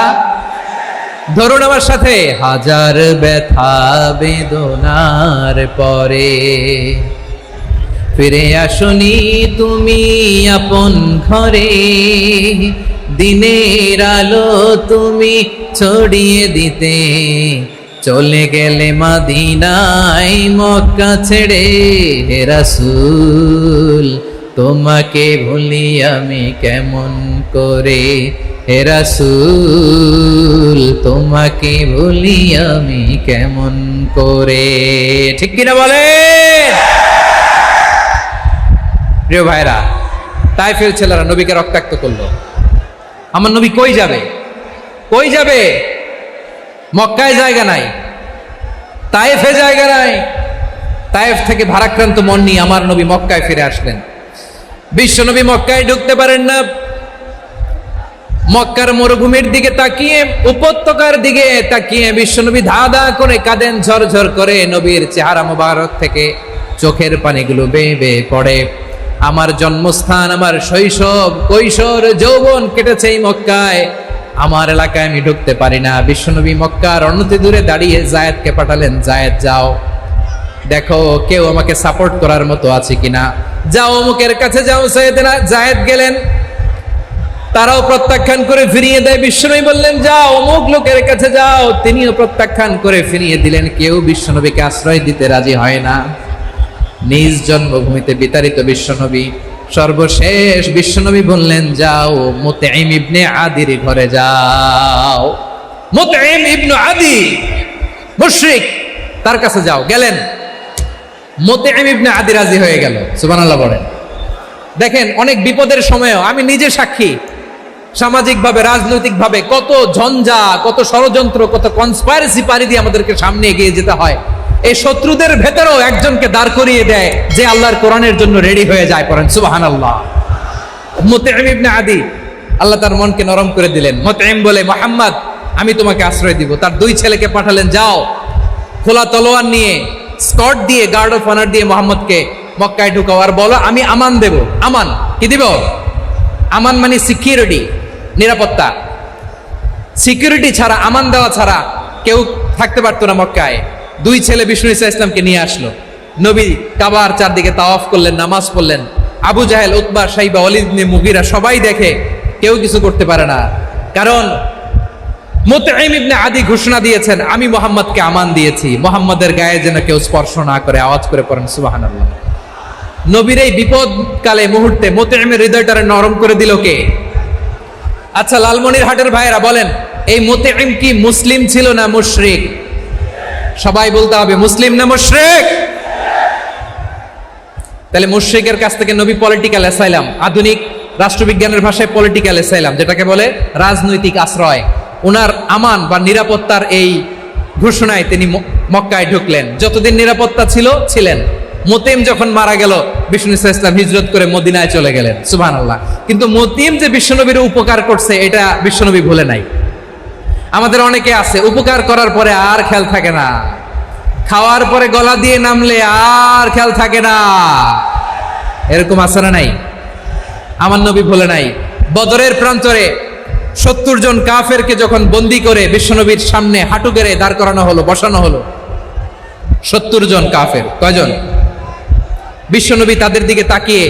ধরুন আমার সাথে, হাজার ব্যথা বেদনার পরে ফিরে আসনি তুমি আপন ঘরে, দিনের আলো তুমি ছড়িয়ে দিতে চলে গেলে মদিনায় মক্কা ছেড়ে। হে রাসূল তোমাকে ভুলি আমি কেমন করে, হে রাসূল তোমাকে ভুলি আমি কেমন করে। ঠিক কিনা বলেন? প্রিয় ভাইরা, তায়েফের ছেলেরা নবীকে রক্তাক্ত করলো। আমার নবী কই যাবে? কই যাবে? মক্কায় জায়গা নাই, তায়েফে জায়গা নাই। তায়েফ থেকে ভারাক্রান্ত মন নিয়ে আমার নবী মক্কায় ফিরে আসলেন। বিশ্ব নবী মক্কায় ঢুকতে পারেন না। মক্কার মরুভূমির দিকে তাকিয়ে, উপত্যকার দিকে তাকিয়ে বিশ্বনবী ধা ধা করে কাঁদেন, ঝরঝর করে। নবীর চেহারা মোবারক থেকে চোখের পানিগুলো বেয়ে বেয়ে পড়ে। আমার জন্মস্থান, আমার শৈশব, কৈশোর, যৌবন কেটেছে এই মক্কায়। আমার এলাকায় আমি ঢুকতে পারি না। বিশ্বনবী মক্কার অনতি দূরে দাঁড়িয়ে জায়েদকে পাঠালেন, জায়েদ যাও দেখো কেউ আমাকে সাপোর্ট করার মতো আছে কিনা, যাও অমুকের কাছে যাও। জায়েদ গেলেন, তারাও প্রত্যাখ্যান করে ফিরিয়ে দেয়। বিশ্বনবী বললেন যাও অমুক লোকের কাছে যাও, তিনিও প্রত্যাখ্যান করে ফিরিয়ে দিলেন। কেউ বিশ্বনবীকে আশ্রয় দিতে রাজি হয় না। নিজ জন্মভূমিতে বিতাড়িত বিশ্বনবী, সর্বশেষ বিশ্বনবী বললেন যাও মুতঈম ইবনে আদির ঘরে যাও। মুতঈম ইবনে আদি মুশরিক, তার কাছে যাও। গেলেন, মুতঈম ইবনে আদি রাজি হয়ে গেল। সুবহানাল্লাহ বলেন। দেখেন, অনেক বিপদের সময়ও আমি নিজে সাক্ষী, সামাজিকভাবে রাজনৈতিকভাবে কত ঝঞ্ঝা, কত ষড়যন্ত্র, কত কনস্পাইরেসি পারি দিয়ে আমাদেরকে সামনে এগিয়ে যেতে হয়। এই শত্রুদের ভেতরেও একজনকে দাঁড় করিয়ে দেয় যে আল্লাহর কোরআনের জন্য রেডি হয়ে যায়। পড়েন সুবহানাল্লাহ। মুতঈম ইবনে আদি, আল্লাহ তার মনকে নরম করে দিলেন। মুতঈম বলে, মুহাম্মদ আমি তোমাকে আশ্রয় দিব। তার দুই ছেলেকে পাঠালেন, যাও খোলা তলোয়ার নিয়ে, স্কট দিয়ে, গার্ড অফ অনার দিয়ে মুহাম্মদকে মক্কায় ঢুকাও আর বলো আমি আমান দেব। আমান কি দিব? আমান মানে সিকিউরিটি, নিরাপত্তা। সিকিউরিটি ছাড়া, আমান দেওয়া ছাড়া কেউ থাকতে পারতো না মক্কায়। দুই ছেলে বিষ্ণু ঈসা ইসলামকে নিয়ে আসলো। নবী কাবার চারদিকে তাওয়াফ করলেন, নামাজ পড়লেন। আবু জাহেল, উতবা, শাইবা, ওয়ালিদ ইবনে মুগীরা সবাই দেখে, কেউ কিছু করতে পারে না। কারণ মুতঈম ইবনে আদি ঘোষণা দিয়েছেন আমি মুহাম্মদকে আমান দিয়েছি, মুহাম্মদের গায়ে যেন কেউ স্পর্শ না করে। আওয়াজ করে পড়েন সুবহানাল্লাহ। নবীর এই বিপদকালে মুহূর্তে মুতঈমের হৃদয়টারে নরম করে দিল কে? আচ্ছা, লালমনিরহাটের ভাইয়েরা বলেন, এই মুতঈম কি মুসলিম ছিল না মুশরিক? সবাই বলতে হবে মুসলিম না মুশরিক? তাহলে মুশরিকের কাছ থেকে নবী পলিটিক্যাল অ্যাসাইলাম, আধুনিক রাষ্ট্রবিজ্ঞানের ভাষায় পলিটিক্যাল অ্যাসাইলাম, যেটাকে বলে রাজনৈতিক আশ্রয়, ওনার আমান বা নিরাপত্তার এই ঘোষণায় তিনি মক্কায় ঢুকলেন। যতদিন নিরাপত্তা ছিল ছিলেন। মুতঈম যখন মারা গেল, বিষ্ণু ঈসা ইসলাম হিজরত করে মদিনায় চলে গেলেন। সুবহানাল্লাহ। কিন্তু মুতঈম যে বিশ্বনবীর উপকার করছে এটা বিশ্বনবী ভুলে নাই। আমাদের অনেকে আছে উপকার করার পরে আর খেয়াল থাকে না, খাওয়ার পরে গলা দিয়ে নামলে আর খেয়াল থাকে না। এরকম আছে না নাই? আমার নবী ভুলে নাই। বদরের প্রান্তরে 70 জন কাফেরকে যখন বন্দী করে বিশ্বনবীর সামনে হাঁটু গেড়ে দাঁড় করানো হলো, বসানো হলো, 70 জন কাফের। কয়জন? বিশ্বনবী তাদের দিকে তাকিয়ে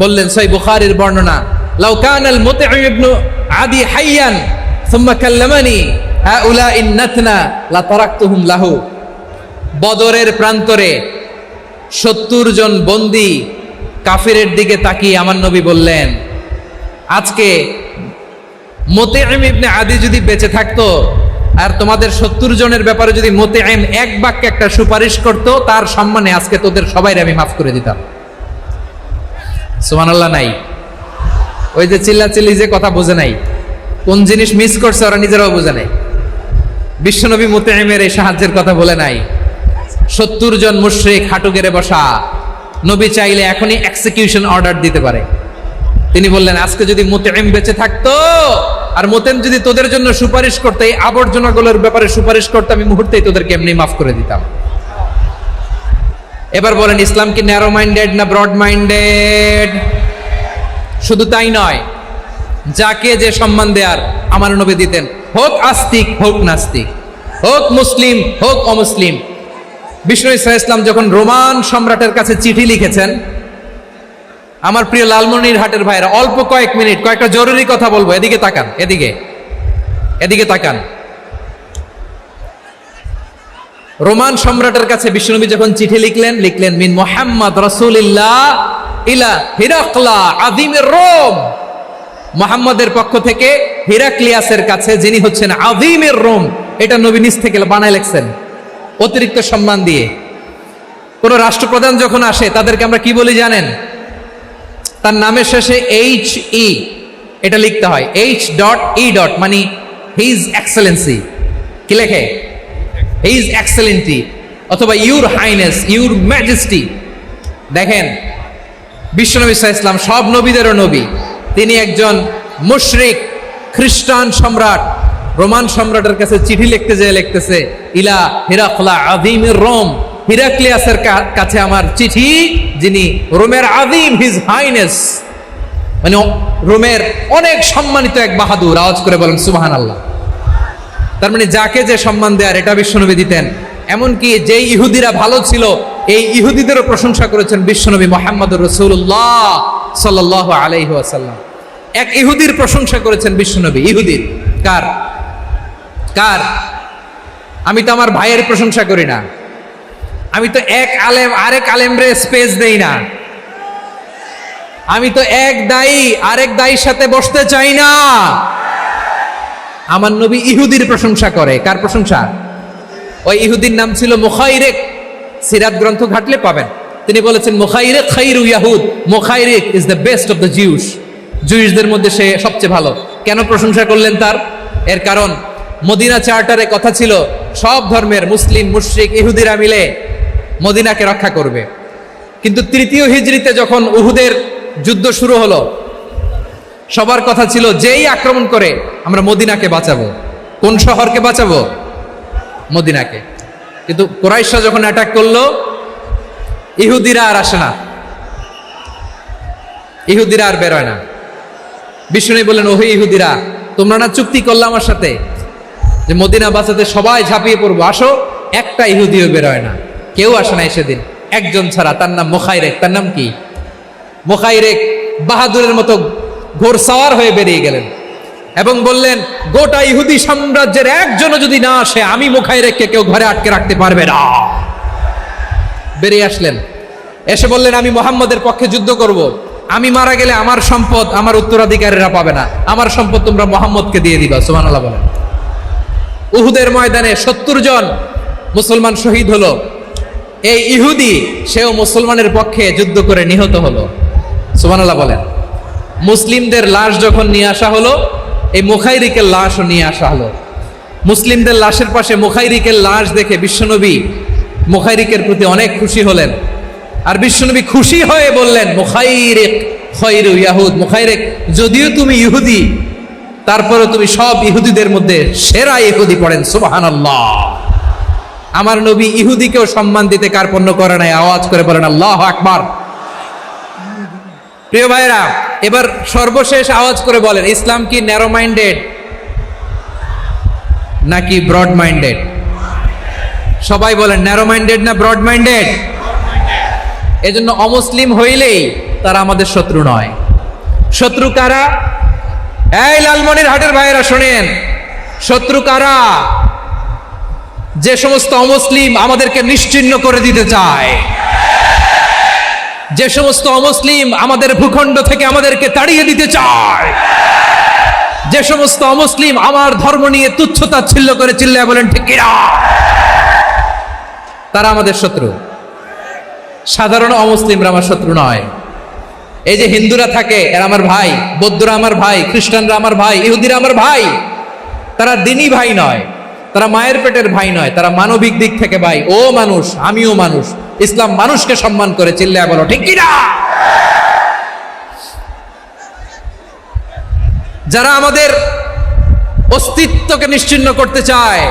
বললেন, সহিহ বুখারীর বর্ণনা, লাউ কানাল মুতঈম ইবনে আদি হাইয়ান সুম্মা কাল্লামানি হাউলাইন নাতনা লা তারাকতুহুম লাহু। বদরের প্রান্তরে 70 জন বন্দী কাফিরের দিকে তাকিয়ে আমার নবী বললেন, আজকে মুতঈম ইবনে আদি যদি বেঁচে থাকতো আর তোমাদের 70 জনের ব্যাপারে যদি মুতঈম এক বাক্যে একটা সুপারিশ করতো, তার সম্মানে আজকে তোদের সবাইকে আমি মাফ করে দিতাম। সুবহানাল্লাহ নাই? ওই যে চিল্লাচিল্লি যে কথা বোঝে নাই, কোন জিনিস মিস করছে ওরা নিজেরাও বোঝে নাই। বিশ্বনবী মুতঈমের এই সাহায্যের কথা বলে নাই। 70 জন মুশরিক হাঁটু গেড়ে বসা, নবী চাইলে এখনই এক্সিকিউশন অর্ডার দিতে পারে। তিনি বললেন, আজকে যদি মুতঈম বেঁচে থাকতো আর মুতঈম যদি তোদের জন্য সুপারিশ করতে, এই আবর্জনাগুলোর ব্যাপারে সুপারিশ করতে, আমি মুহূর্তেই তোদেরকে এমনি মাফ করে দিতাম। এবার বলেন, ইসলাম কি ন্যারো মাইন্ডেড না ব্রড মাইন্ডেড? শুধু তাই নয়, যাকে যে সম্মান দেয়ার আমার নবী দিতেন, হোক আস্তিক হোক নাস্তিক, হোক মুসলিম হোক অমুসলিম। বিষ্ণু ইসা ইসলাম যখন রোমান সম্রাটের কাছে চিঠি লিখেছেন, আমার প্রিয় লালমনিরহাটের ভাইরা, অল্প কয়েক মিনিট কয়েকটা জরুরি কথা বলবো, এদিকে তাকান, এদিকে তাকান। রোমান সম্রাটের কাছে বিশ্বনবী যখন চিঠি লিখলেন মিন মুহাম্মদ রাসূলিল্লাহ ইলা হিরাকলা আযীমের রোম, মুহাম্মদের পক্ষ থেকে হিরাক্লিয়াসের কাছে, যিনি হচ্ছেন আযীমের রোম। এটা নবী নিজ থেকে বানায় লিখছেন অতিরিক্ত সম্মান দিয়ে। কোন রাষ্ট্রপ্রধান যখন আসে তাদেরকে আমরা কি বলি জানেন? তার নামের শেষে HE এটা লিখতে হয়, H.E. মানে হিজ এক্সেলেন্সি। কি লেখে? হিজ এক্সেলেন্টি, অথবা ইউর হাইনেস, ইউর ম্যাজেস্টি। দেখেন, বিশ্বনবী সাল্লাল্লাহু আলাইহি ওয়াসাল্লাম সব নবীদেরও নবী, তিনি একজন মুশরিক খ্রিস্টান সম্রাট রোমান সম্রাটের কাছে চিঠি লিখতে যেয়ে লিখতেছে, ইলা হিরাকলা আযীমের রোম, হিরাক্লিয়াসের কাছে আমার চিঠি, যিনি রোমের আযীম, হিজ হাইনেস, মানে রোমের অনেক সম্মানিত এক বাহাদুর। আওয়াজ করে বলেন সুবহানাল্লাহ। তার মানে যাকে যে সম্মান দেয়ার এটা বিশ্বনবী দিতেন। এমনকি যেই ইহুদিরা ভালো ছিল, এই ইহুদিদেরও প্রশংসা করেছেন বিশ্বনবী মুহাম্মদুর রাসূলুল্লাহ সাল্লাল্লাহু আলাইহি ওয়াসাল্লাম। এক ইহুদির প্রশংসা করেছেন বিশ্বনবী। ইহুদির কার? আমি তো আমার ভাইয়ের প্রশংসা করি না, আমি তো এক আলেম আরেক আলেমরে স্পেস দেই না, আমি তো এক দায়ী আরেক দায়ীর সাথে বসতে চাই না। আমার নবী ইহুদির প্রশংসা করে। কার প্রশংসা? ওই ইহুদির নাম ছিল মুখাইরেক। সিরাত গ্রন্থ ঘাটলে পাবেন। তিনি বলেছেন মুখাইরেক খাইরু ইয়াহুদ, Mukhayriq is the best of the Jews. জুইসদের মধ্যে সে সবচেয়ে ভালো। কেন প্রশংসা করলেন তার? এর কারণ মদিনা চার্টারে কথা ছিল সব ধর্মের মুসলিম, মুশরিক, ইহুদিরা মিলে মদিনাকে রক্ষা করবে। কিন্তু তৃতীয় হিজরিতে যখন উহুদের যুদ্ধ শুরু হলো, সবার কথা ছিল যেই আক্রমণ করে আমরা মদিনাকে বাঁচাবো। কোন শহরকে বাঁচাবো? মদিনাকে। কিন্তু কুরাইশরা যখন অ্যাটাক করলো, ইহুদিরা আর আসে না, ইহুদিরা আর বেরোয় না। বিষ্ণু বললেন, ওহে ইহুদিরা, তোমরা না চুক্তি করলে আমার সাথে যে মদিনা বাঁচাতে সবাই ঝাঁপিয়ে পড়বো, আসো। একটা ইহুদিও বেরোয় না, কেউ আসে না সেদিন, একজন ছাড়া। তার নাম মুখাইরেক। তার নাম কি? মুখাইরেক বাহাদুরের মতো ঘোড়সাওয়ার হয়ে বেরিয়ে গেলেন এবং বললেন, গোটা ইহুদি সাম্রাজ্যের একজনও যদি না আসে, আমি মুখাইরেককে কেউ ঘরে আটকে রাখতে পারবে না। বেরিয়ে আসলেন, এসে বললেন, আমি মুহাম্মদের পক্ষে যুদ্ধ করব। আমি মারা গেলে আমার সম্পদ আমার উত্তরাধিকারীরা পাবে না, আমার সম্পদ তোমরা মুহাম্মদকে দিয়ে দিবা। সুবহানাল্লাহ বলেন। উহুদের ময়দানে 70 জন মুসলমান শহীদ হলো। এই ইহুদি, সেও মুসলমানের পক্ষে যুদ্ধ করে নিহত হলো। সুবহানাল্লাহ বলেন। মুসলিমদের লাশ যখন নিয়ে আসা হলো, এই মুখাইরিকের লাশও নিয়ে আসা হলো। মুসলিমদের লাশের পাশে মুখাইরিকের লাশ দেখে বিশ্বনবী মুখাইরিকের প্রতি অনেক খুশি হলেন। আর বিশ্বনবী খুশি হয়ে বললেন, মুখাইরিক খায়রু ইয়াহুদ, মুখাইরিক যদিও তুমি ইহুদি, তারপরে তুমি সব ইহুদিদের মধ্যে সেরা ইহুদি। পড়েন সুবহানাল্লাহ। আমার নবী ইহুদিকেও সম্মান দিতে কার্পণ্য করে নাই। আওয়াজ করে বলেন আল্লাহু আকবার। প্রিয় ভাইরা, এবার সর্বশেষ আওয়াজ করে বলেন, ইসলাম কি ন্যারো মাইন্ডেড নাকি ব্রড মাইন্ডেড? সবাই বলেন, ন্যারো মাইন্ডেড না ব্রড মাইন্ডেড? এজন্য অমুসলিম হইলেই তারা আমাদের শত্রু নয়। শত্রু কারা? এই লালমনিরহাটের ভাইয়েরা শোনেন, শত্রু কারা? যে সমস্ত অমুসলিম আমাদেরকে নিশ্চিহ্ন করে দিতে চায়, যে সমস্ত অমুসলিম আমাদের ভূখণ্ড থেকে আমাদেরকে তাড়িয়ে দিতে চায়, যে সমস্ত অমুসলিম আমার ধর্ম নিয়ে তুচ্ছতাচ্ছিল্য করে চিল্লায় বলেন ঠিক কিনা, তারা আমাদের শত্রু। সাধারণ অমুসলিমরা আমার শত্রু নয়। এই যে হিন্দুরা থাকে, এরা আমার ভাই, বৌদ্ধরা আমার ভাই, খ্রিস্টানরা আমার ভাই, ইহুদিরা আমার ভাই। তারা দিনই ভাই নয়, তারা মায়ের পেটের ভাই নয়, তারা মানবিক দিক থেকে ভাই। ও মানুষ, আমিও মানুষ। ইসলাম মানুষকে সম্মান করে, চিল্লায় বলো ঠিক কিনা। যারা আমাদের অস্তিত্বকে নিশ্চিহ্ন করতে চায়,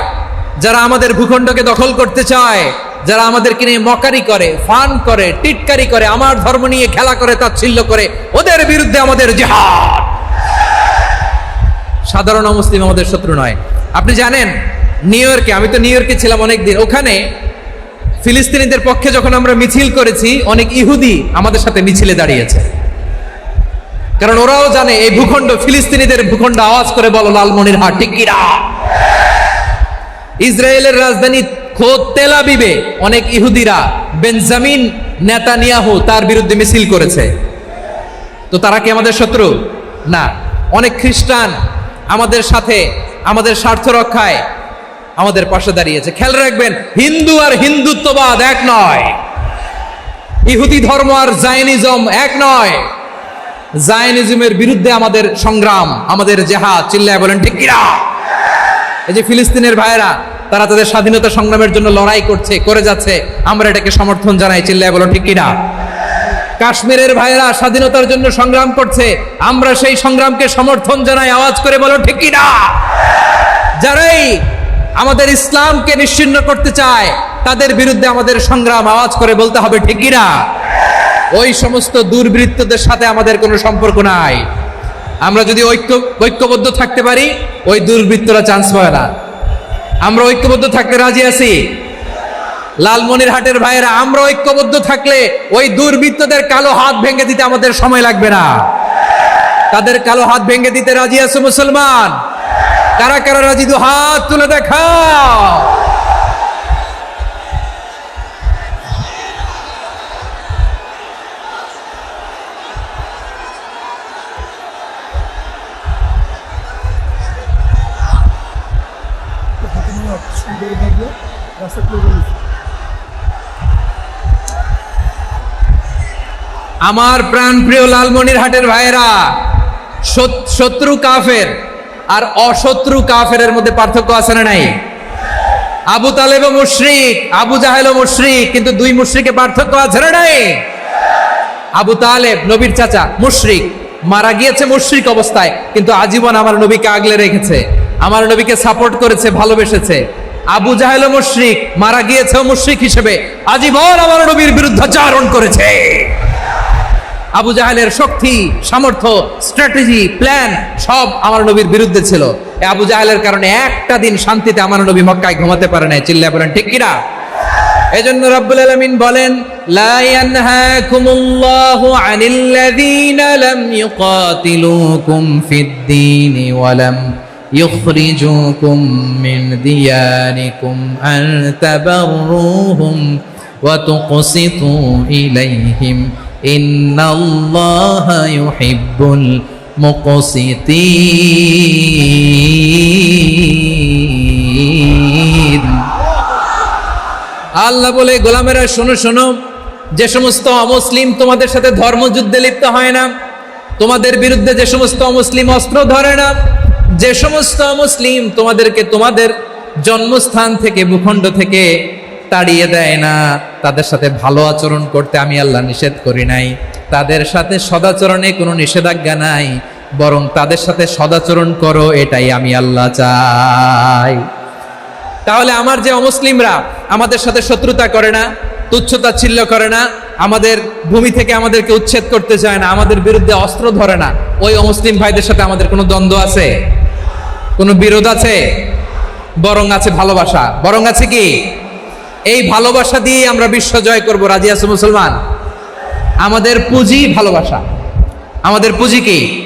যারা আমাদের ভূখণ্ডকে দখল করতে চায়, যারা আমাদেরকে নিয়ে মকারি করে, ফান করে, টিটকারি করে, আমার ধর্ম নিয়ে খেলা করে, তাচ্ছিল্য করে, ওদের বিরুদ্ধে আমাদের জিহাদ। সাধারণ মুসলিম আমাদের শত্রু নয়। আপনি জানেন নিউ ইয়র্কে, আমি তো নিউ ইয়র্কে ছিলাম অনেকদিন, ওখানে ফিলিস্তিনিদের পক্ষে যখন আমরা মিছিল করেছি, অনেক ইহুদি আমাদের সাথে মিছিলে দাঁড়িয়েছে। কারণ ওরাও জানে এই ভূখণ্ড ফিলিস্তিনিদের ভূখণ্ড, আওয়াজ করে বলো লালমনিরহাট ঠিক কি না। ইসরায়েলের রাজধানী খোদ তেল আবিবে অনেক ইহুদিরা বেঞ্জামিন নেতানিয়াহু তার বিরুদ্ধে মিছিল করেছে। তো তারা কি আমাদের শত্রু? না। অনেক খ্রিস্টান আমাদের সাথে আমাদের স্বার্থ রক্ষায় আমাদের পাশে দাঁড়িয়েছে। খেয়াল রাখবেন, হিন্দু আর হিন্দুত্ববাদ এক নয়, ইহুদি ধর্ম আর জায়নিজম এক নয়। জায়নিজমের বিরুদ্ধে আমাদের সংগ্রাম, আমাদের জেহাদ, চিল্লায় বলেন ঠিক কিনা। এই যে ফিলিস্তিনের ভাইয়েরা, তারা তাদের স্বাধীনতা সংগ্রামের জন্য লড়াই করছে, করে যাচ্ছে, আমরা এটাকে সমর্থন জানাই, চিল্লায় বলো ঠিক কিনা। কাশ্মীরের ভাইয়েরা স্বাধীনতার জন্য সংগ্রাম করছে, আমরা সেই সংগ্রামকে সমর্থন জানাই, আওয়াজ করে বলো ঠিক কিনা। যারাই আমাদের ইসলামকে নিশ্চিহ্ন করতে চায় তাদের বিরুদ্ধে আমাদের সংগ্রাম, আওয়াজ করে বলতে হবে ঠিক কিনা। ওই সমস্ত দুর্বৃত্তদের সাথে আমাদের কোনো সম্পর্ক নাই। আমরা যদি ঐক্যবদ্ধ থাকতে পারি, ওই দুর্বৃত্তরা চান্স পায় না। আমরা ঐক্যবদ্ধ থাকতে রাজি আছি। লালমনিরহাটের ভাইয়েরা, আমরা ঐক্যবদ্ধ থাকলে ওই দুর্বৃত্তদের কালো হাত ভেঙে দিতে আমাদের সময় লাগবে না। তাদের কালো হাত ভেঙে দিতে রাজি আছে মুসলমান? কারা কারা রাজি? দু হাত তুলে দেখাও। আমার প্রাণ প্রিয় লালমনিরহাটের ভাইয়েরা, শত্রু কাফের আর অশত্রু কাফেরের মধ্যে পার্থক্য আছে না নাই? আবু তালেবও মুশরিক, আবু জাহেলও মুশরিক, কিন্তু দুই মুশরিকে পার্থক্য আছে না নাই? আবু তালেব নবীর চাচা, মুশরিক, মারা গিয়েছে মুশরিক অবস্থায়, কিন্তু আজীবন আমার নবীকে আগলে রেখেছে, আমার নবীকে সাপোর্ট করেছে, ভালোবেসেছে। আবু জাহেলও মুশরিক, মারা গিয়েছে মুশরিক হিসেবে, আজীবন আমার নবীর বিরুদ্ধাচরণ করেছে। আবু জাহেলের শক্তি, সামর্থ্য, স্ট্র্যাটেজি, প্ল্যান সব আমার নবীর বিরুদ্ধে ছিল। আবু জাহেলের কারণে একটা দিন শান্তিতে আমার নবী মক্কায় ঘুমাতে পারে নাই, চিল্লায় বলেন ঠিক কিনা। এজন্য রব্বুল আলামিন বলেন, লা ইয়ানহাকুমুল্লাহু আনিল্লাযীনা লাম ইউকাতিলুকুম ফিদ-দীনি ওয়া লাম ইখরিজুকুম মিন দিয়ারিকুম আন তাবাররুহুম ওয়া তুকসিতু ইলাইহিম ইন্নাল্লাহা ইউহিব্বুল মুকসিতিন। আল্লাহ বলে, গোলামেরা শোনো শোনো, যে সমস্ত অমুসলিম তোমাদের সাথে ধর্মযুদ্ধে লিপ্ত হয় না, তোমাদের বিরুদ্ধে যে সমস্ত অমুসলিম অস্ত্র ধরে না, যে সমস্ত অমুসলিম তোমাদেরকে তোমাদের জন্মস্থান থেকে, ভূখণ্ড থেকে তাড়িয়ে দেয় না, তাদের সাথে ভালো আচরণ করতে আমি আল্লাহ নিষেধ করি নাই। তাদের সাথে সদাচরণে কোনো নিষেধাজ্ঞা নাই, বরং তাদের সাথে সদাচরণ করো, এটাই আমি আল্লাহ চাই। তাহলে আমার যে অমুসলিমরা আমাদের সাথে শত্রুতা করে না, তুচ্ছতাচ্ছিল্য করে না, আমাদের ভূমি থেকে আমাদেরকে উচ্ছেদ করতে চায় না, আমাদের বিরুদ্ধে অস্ত্র ধরে না, ওই অমুসলিম ভাইদের সাথে আমাদের কোনো দ্বন্দ্ব আছে? কোনো বিরোধ আছে? বরং আছে ভালোবাসা। বরং আছে কি? এই ভালোবাসা দিয়ে আমরা বিশ্ব জয় করব। রাজি আছে মুসলমান? আমাদের পুঁজি ভালোবাসা। আমাদের পুঁজি কি?